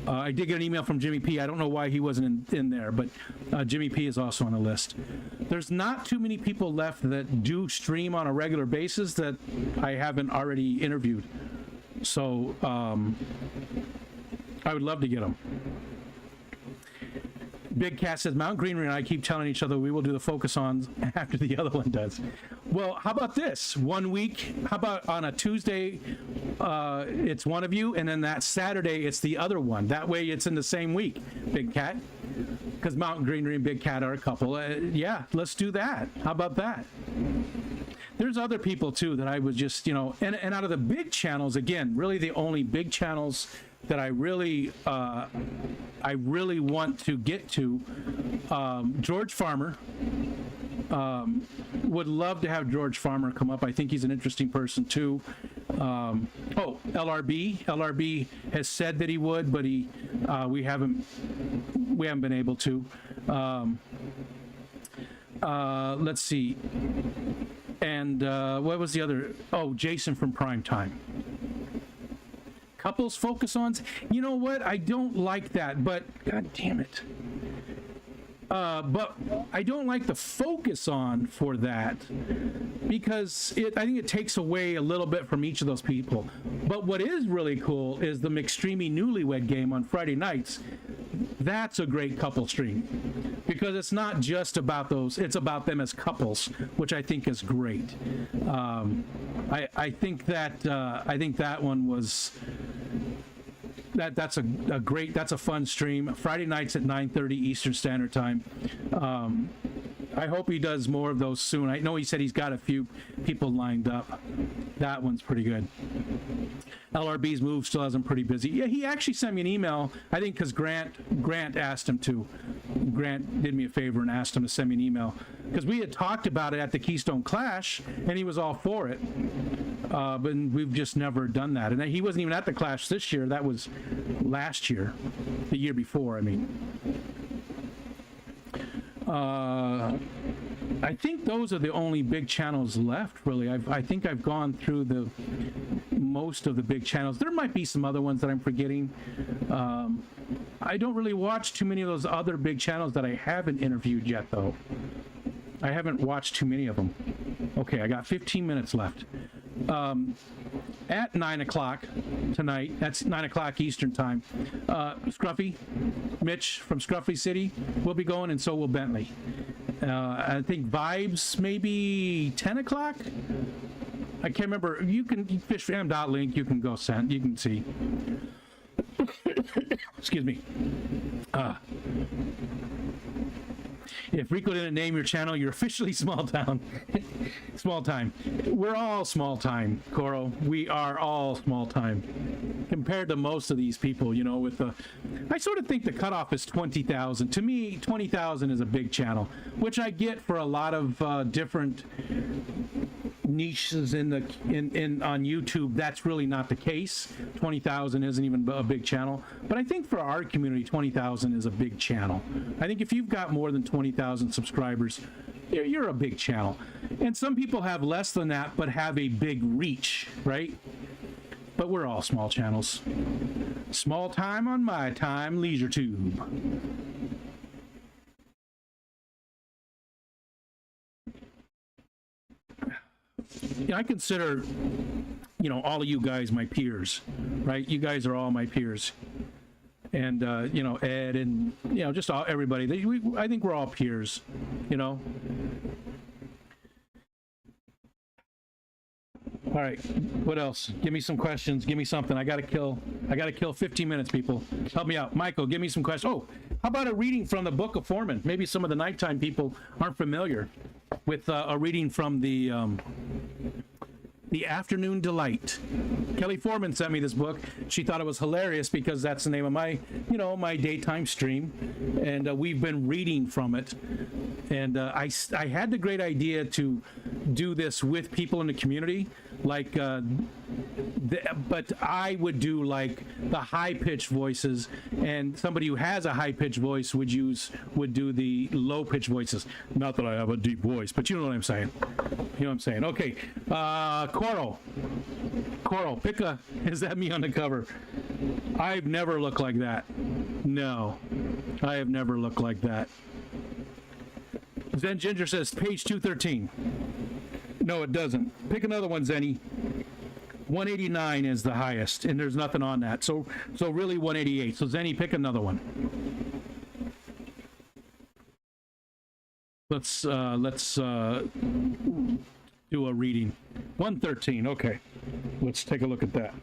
I did get an email from Jimmy P. I don't know why he wasn't in there, but Jimmy P is also on the list. There's not too many people left that do stream on a regular basis that I haven't already interviewed. So I would love to get them. Big Cat says, Mount Greenery and I keep telling each other we will do the Focus On after the other one does. Well, how about this? 1 week, how about on a Tuesday, it's one of you, and then that Saturday, it's the other one. That way it's in the same week, Big Cat. Because Mountain Greenery and Big Cat are a couple. Yeah, let's do that. How about that? There's other people, too, that I was just, and out of the big channels, again, really the only big channels that I really want to get to. George Farmer. Would love to have George Farmer come up. I think he's an interesting person too. LRB. LRB has said that he would, but we haven't been able to. Let's see. And what was the other? Oh, Jason from Primetime. Couples Focus Ons. You know what? I don't like that, but God damn it. But I don't like the Focus On for that because I think it takes away a little bit from each of those people. But what is really cool is the McStreamy Newlywed game on Friday nights. That's a great couple stream because it's not just about those, it's about them as couples, which I think is great. I think that one was that's a great, that's a fun stream. Friday nights at 9:30 Eastern Standard Time. I hope he does more of those soon. I know he said he's got a few people lined up. That one's pretty good. LRB's move still has him pretty busy. Yeah, he actually sent me an email, I think because Grant asked him to. Grant did me a favor and asked him to send me an email, because we had talked about it at the Keystone Clash, and he was all for it. But we've just never done that. And he wasn't even at the Clash this year. That was last year, the year before, I mean. I think those are the only big channels left, really. I think I've gone through most of the big channels. There might be some other ones that I'm forgetting. I don't really watch too many of those other big channels that I haven't interviewed yet, though. I haven't watched too many of them. Okay, I got 15 minutes left. At 9 o'clock tonight, that's 9 o'clock Eastern Time, Scruffy, Mitch from Scruffy City will be going, and so will Bentley. I think Vibes maybe 10 o'clock. I can't remember. You can fishfam.link. You can go send. You can see. Excuse me. If Rico didn't name your channel, you're officially small town. Small time. We're all small time, Coro. We are all small time. Compared to most of these people, you know, with the... I sort of think the cutoff is 20,000. To me, 20,000 is a big channel, which I get for a lot of different niches on YouTube. That's really not the case. 20,000 isn't even a big channel, but I think for our community, 20,000 is a big channel. I think if you've got more than 20,000 subscribers, you're a big channel. And some people have less than that but have a big reach, right? But we're all small channels. Small time on my time, Leisure Tube. I consider, you know, all of you guys my peers, right? You guys are all my peers. And, you know, Ed and, you know, just everybody. I think we're all peers, you know? All right, what else? Give me some questions. Give me something. I gotta kill 15 minutes, people. Help me out. Michael, give me some questions. Oh, how about a reading from the Book of Foreman? Maybe some of the nighttime people aren't familiar with a reading from the Afternoon Delight. Kelly Foreman sent me this book. She thought it was hilarious because that's the name of my, you know, my daytime stream, and we've been reading from it. And I had the great idea to do this with people in the community, like, but I would do like the high-pitched voices, and somebody who has a high-pitched voice would do the low-pitched voices. Not that I have a deep voice, but you know what I'm saying. You know what I'm saying. Okay, Coral, is that me on the cover? I've never looked like that. No, I have never looked like that. Zen Ginger says page 213. No, it doesn't. Pick another one, Zenny. 189 is the highest, and there's nothing on that. So really 188. So Zenny, pick another one. Let's do a reading. 113. Okay, let's take a look at that.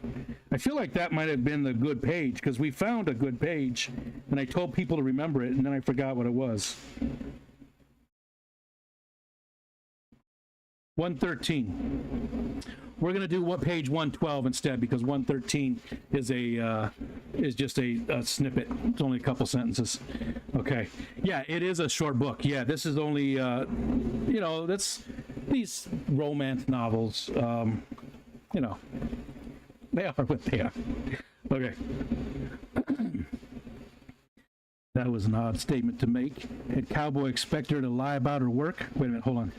I feel like that might have been the good page, because we found a good page, and I told people to remember it, and then I forgot what it was. 113. We're going to do page 112 instead, because 113 is just a snippet. It's only a couple sentences. Okay. Yeah, it is a short book. Yeah, this is only, you know, that's these romance novels. You know, they are what they are. Okay. That was an odd statement to make. Had Cowboy expect her to lie about her work? Wait a minute, hold on.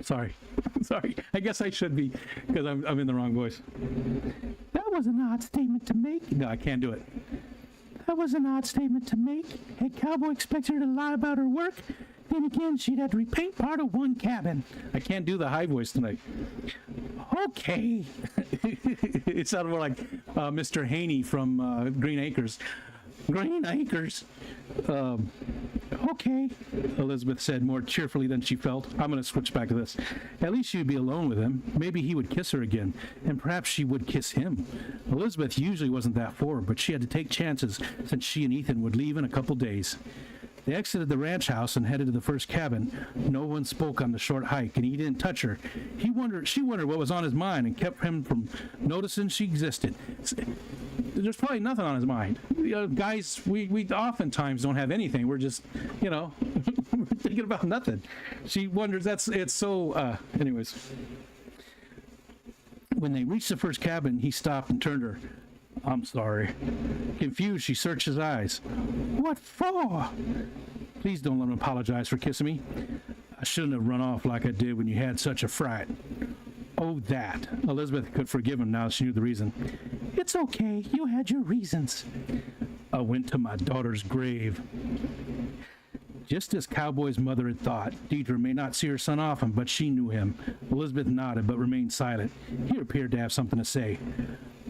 Sorry. I guess I should be, because I'm in the wrong voice. That was an odd statement to make. No, I can't do it. That was an odd statement to make. Had Cowboy expect her to lie about her work? Then again, she'd have to repaint part of one cabin. I can't do the high voice tonight. Okay. It sounded more like Mr. Haney from Green Acres. Green acres. Okay, Elizabeth said more cheerfully than she felt. I'm going to switch back to this. At least she'd be alone with him. Maybe he would kiss her again, and perhaps she would kiss him. Elizabeth usually wasn't that forward, but she had to take chances since she and Ethan would leave in a couple days. They exited the ranch house and headed to the first cabin. No one spoke on the short hike, and he didn't touch her. She wondered what was on his mind and kept him from noticing she existed. There's probably nothing on his mind. Guys, we oftentimes don't have anything. We're just, we're thinking about nothing. She wonders, it's so, anyways. When they reached the first cabin, he stopped and turned her. I'm sorry. Confused, she searched his eyes. What for? Please don't let him apologize for kissing me. I shouldn't have run off like I did when you had such a fright. Oh, that. Elizabeth could forgive him now she knew the reason. It's okay. You had your reasons. I went to my daughter's grave. Just as Cowboy's mother had thought, Deidre may not see her son often, but she knew him. Elizabeth nodded, but remained silent. He appeared to have something to say.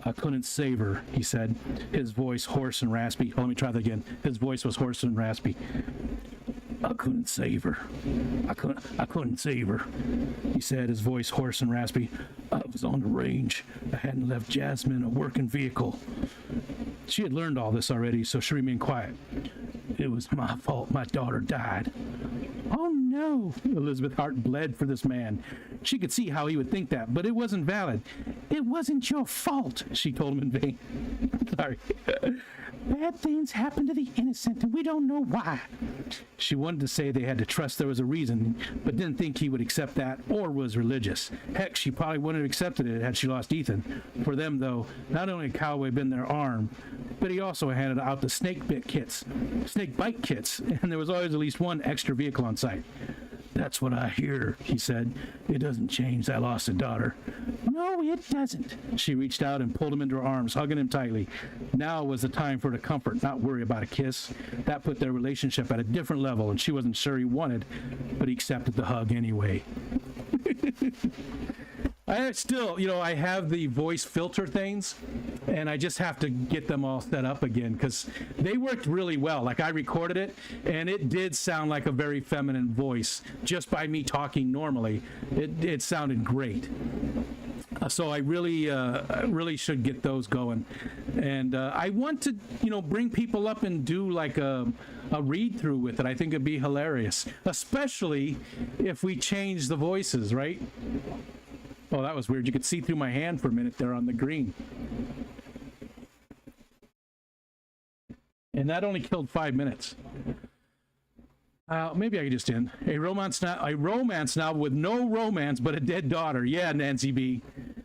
I couldn't save her, he said, his voice hoarse and raspy. Oh, let me try that again. His voice was hoarse and raspy. I couldn't save her. I couldn't save her, he said, his voice hoarse and raspy. I was on the range. I hadn't left Jasmine a working vehicle. She had learned all this already, so she remained quiet. It was my fault my daughter died. Oh, no. Elizabeth's heart bled for this man. She could see how he would think that, but it wasn't valid. It wasn't your fault, she told him in vain. Sorry. Bad things happen to the innocent, and we don't know why. She wanted to say they had to trust there was a reason, but didn't think he would accept that or was religious. Heck, she probably wouldn't have accepted it had she lost Ethan. For them, though, not only had Cowboy been their arm, but he also handed out the snake bite kits, and there was always at least one extra vehicle on site. That's what I hear, he said. It doesn't change that I lost a daughter. No, it doesn't. She reached out and pulled him into her arms, hugging him tightly. Now was the time for her to comfort, not worry about a kiss. That put their relationship at a different level, and she wasn't sure he wanted, but he accepted the hug anyway. I still, I have the voice filter things, and I just have to get them all set up again because they worked really well. Like I recorded it, and it did sound like a very feminine voice just by me talking normally. It sounded great. So I really should get those going, and I want to, bring people up and do like a read through with it. I think it'd be hilarious, especially if we change the voices, right? Oh, that was weird. You could see through my hand for a minute there on the green. And that only killed 5 minutes. Maybe I could just end. A romance novel with no romance but a dead daughter. Yeah, Nancy B.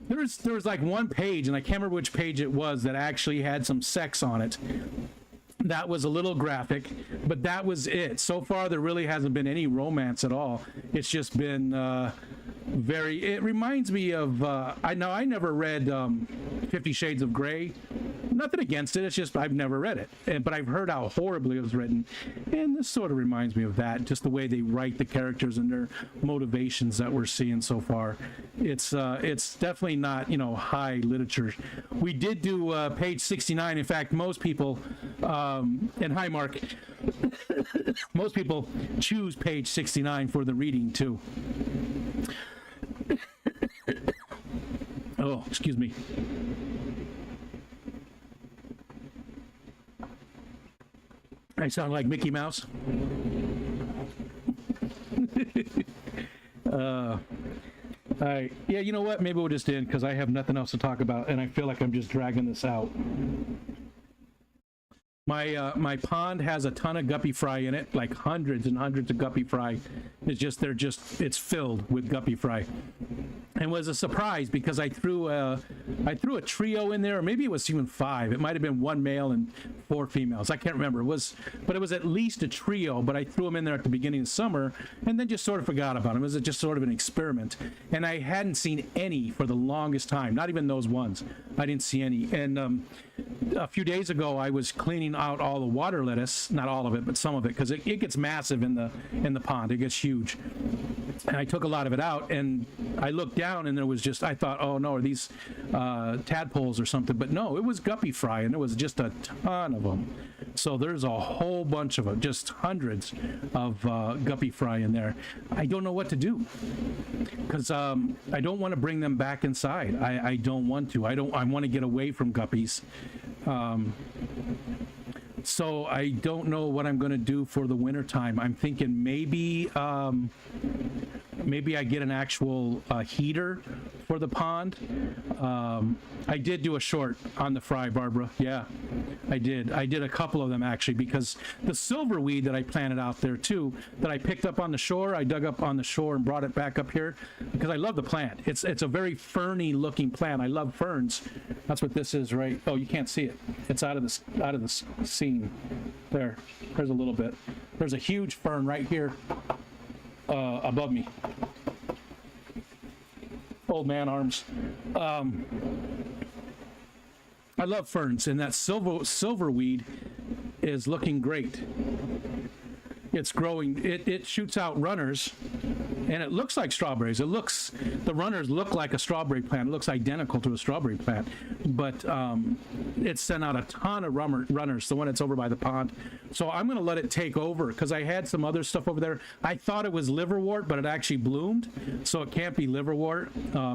There was like one page, and I can't remember which page it was, that actually had some sex on it. That was a little graphic, but that was it. So far, there really hasn't been any romance at all. It's just been it reminds me of, I never read 50 Shades of Grey. Nothing against it, it's just I've never read it. But I've heard how horribly it was written. And this sort of reminds me of that, just the way they write the characters and their motivations that we're seeing so far. It's definitely not, high literature. We did do page 69. In fact, most people, and hi, Mark, most people choose page 69 for the reading, too. Oh, excuse me. I sound like Mickey Mouse. All right. Yeah, you know what? Maybe we'll just end because I have nothing else to talk about, and I feel like I'm just dragging this out. My pond has a ton of guppy fry in it, like hundreds and hundreds of guppy fry. It's filled with guppy fry. And it was a surprise because I threw a trio in there, or maybe it was even 5. It might have been 1 male and 4 females. I can't remember. But it was at least a trio, but I threw them in there at the beginning of summer and then just sort of forgot about them. It was just sort of an experiment. And I hadn't seen any for the longest time, not even those ones. I didn't see any. And a few days ago, I was cleaning out all the water lettuce, not all of it, but some of it, because it gets massive in the pond. It gets huge. and I took a lot of it out, and I looked down, and there was just, I thought, oh no, are these tadpoles or something? But no, it was guppy fry, and there was just a ton of them. So there's a whole bunch of them, just hundreds of guppy fry in there. I don't know what to do, because I don't want to bring them back inside. I don't want to. I want to get away from guppies. So I don't know what I'm going to do for the winter time. I'm thinking maybe maybe I get an actual heater for the pond. I did do a short on the fry, Barbara. Yeah, I did a couple of them actually, because the silverweed that I planted out there too, that I picked up on the shore, I dug up on the shore and brought it back up here because I love the plant. It's a very ferny looking plant. I love ferns. That's what this is, right? Oh, you can't see it. It's out of the scene. There's a little bit. There's a huge fern right here above me. Old man arms. I love ferns, and that silverweed is looking great. It's growing. It shoots out runners, and it looks like strawberries. The runners look like a strawberry plant. It looks identical to a strawberry plant, but it sent out a ton of runners, the one that's over by the pond. So I'm going to let it take over, because I had some other stuff over there. I thought it was liverwort, but it actually bloomed, so it can't be liverwort.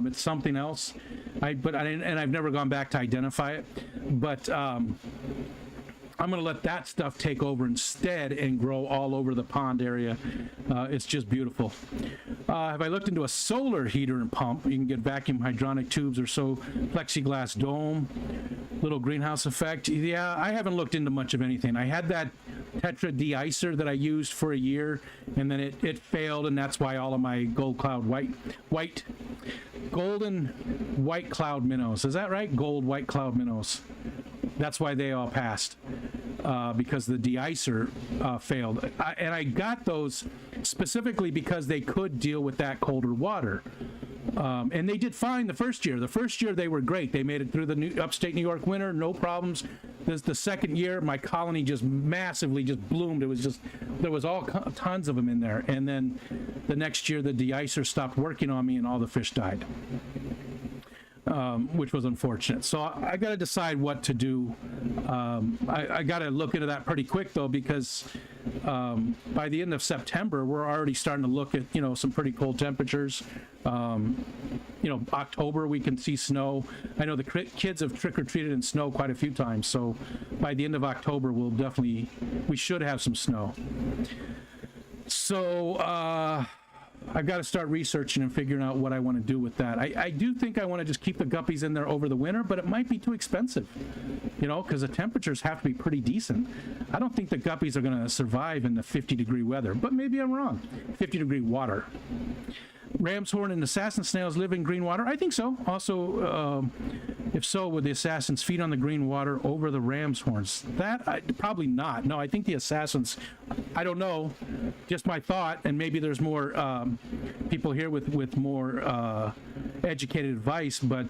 It's something else. I've never gone back to identify it, but I'm going to let that stuff take over instead and grow all over the pond area. It's just beautiful. Have I looked into a solar heater and pump? You can get vacuum hydronic tubes or so, plexiglass dome, little greenhouse effect. Yeah, I haven't looked into much of anything. I had that Tetra de-icer that I used for a year, and then it failed, and that's why all of my golden white cloud minnows. Is that right? Gold white cloud minnows. That's why they all passed, because the de-icer failed. And I got those specifically because they could deal with that colder water. And they did fine the first year. The first year they were great. They made it through the upstate New York winter, no problems. The second year, my colony just massively just bloomed. It was just, there was tons of them in there. And then the next year, the de-icer stopped working on me, and all the fish died. Which was unfortunate. So I got to decide what to do. I got to look into that pretty quick, though, because by the end of September, we're already starting to look at, some pretty cold temperatures. October, we can see snow. I know the kids have trick-or-treated in snow quite a few times. So by the end of October, we should have some snow. So, I've got to start researching and figuring out what I want to do with that. I do think I want to just keep the guppies in there over the winter, but it might be too expensive, because the temperatures have to be pretty decent. I don't think the guppies are going to survive in the 50-degree weather, but maybe I'm wrong. 50-degree water. Ram's horn and assassin snails live in green water? I think so. Also, if so, would the assassins feed on the green water over the ram's horns? Probably not. No, I think the assassins, I don't know, just my thought, and maybe there's more people here with more educated advice, but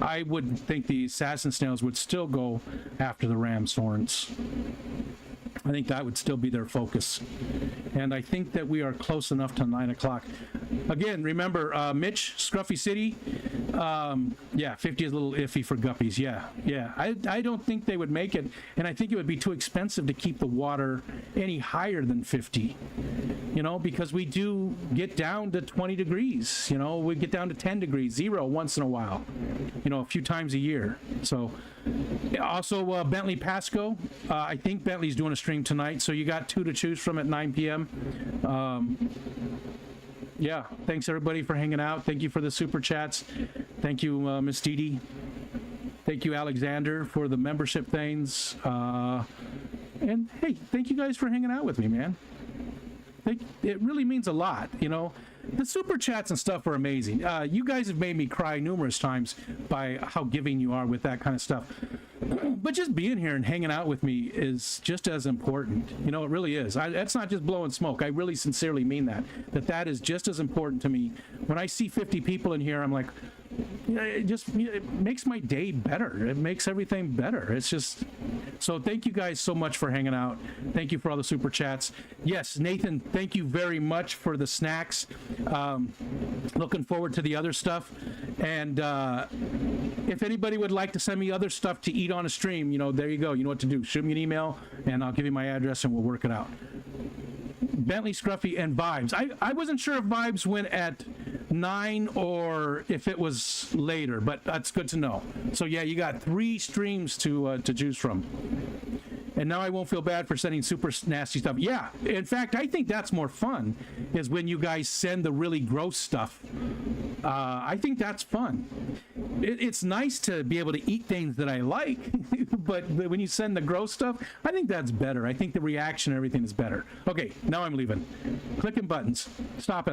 I would think the assassin snails would still go after the ram's horns. I think that would still be their focus. And I think that we are close enough to 9 o'clock. Again, remember, Mitch, Scruffy City, 50 is a little iffy for guppies. Yeah. I don't think they would make it, and I think it would be too expensive to keep the water any higher than 50, because we do get down to 20 degrees, we get down to 10 degrees, 0 once in a while, a few times a year. So also Bentley Pasco, I think Bentley's doing a stream tonight, so you got 2 to choose from at 9 p.m. Yeah, thanks everybody for hanging out. Thank you for the super chats. Thank you, Miss Dee Dee. Thank you, Alexander, for the membership things. And hey, thank you guys for hanging out with me, man. It really means a lot, The super chats and stuff are amazing. You guys have made me cry numerous times by how giving you are with that kind of stuff. But just being here and hanging out with me is just as important. It really is. That's not just blowing smoke. I really sincerely mean that. That is just as important to me. When I see 50 people in here, I'm like, it makes my day better. It makes everything better. It's just, so thank you guys so much for hanging out. Thank you for all the super chats. Yes, Nathan, thank you very much for the snacks. Looking forward to the other stuff. And if anybody would like to send me other stuff to eat on a stream, you know, there you go. You know what to do. Shoot me an email and I'll give you my address and we'll work it out. Bentley, Scruffy, and Vibes. I wasn't sure if Vibes went at 9 or if it was later, but that's good to know. So yeah, you got 3 streams to choose from. And now I won't feel bad for sending super nasty stuff. Yeah, in fact, I think that's more fun, is when you guys send the really gross stuff. I think that's fun. It's nice to be able to eat things that I like, but when you send the gross stuff, I think that's better. I think the reaction and everything is better. Okay, now I'm leaving. Clicking buttons. Stop it.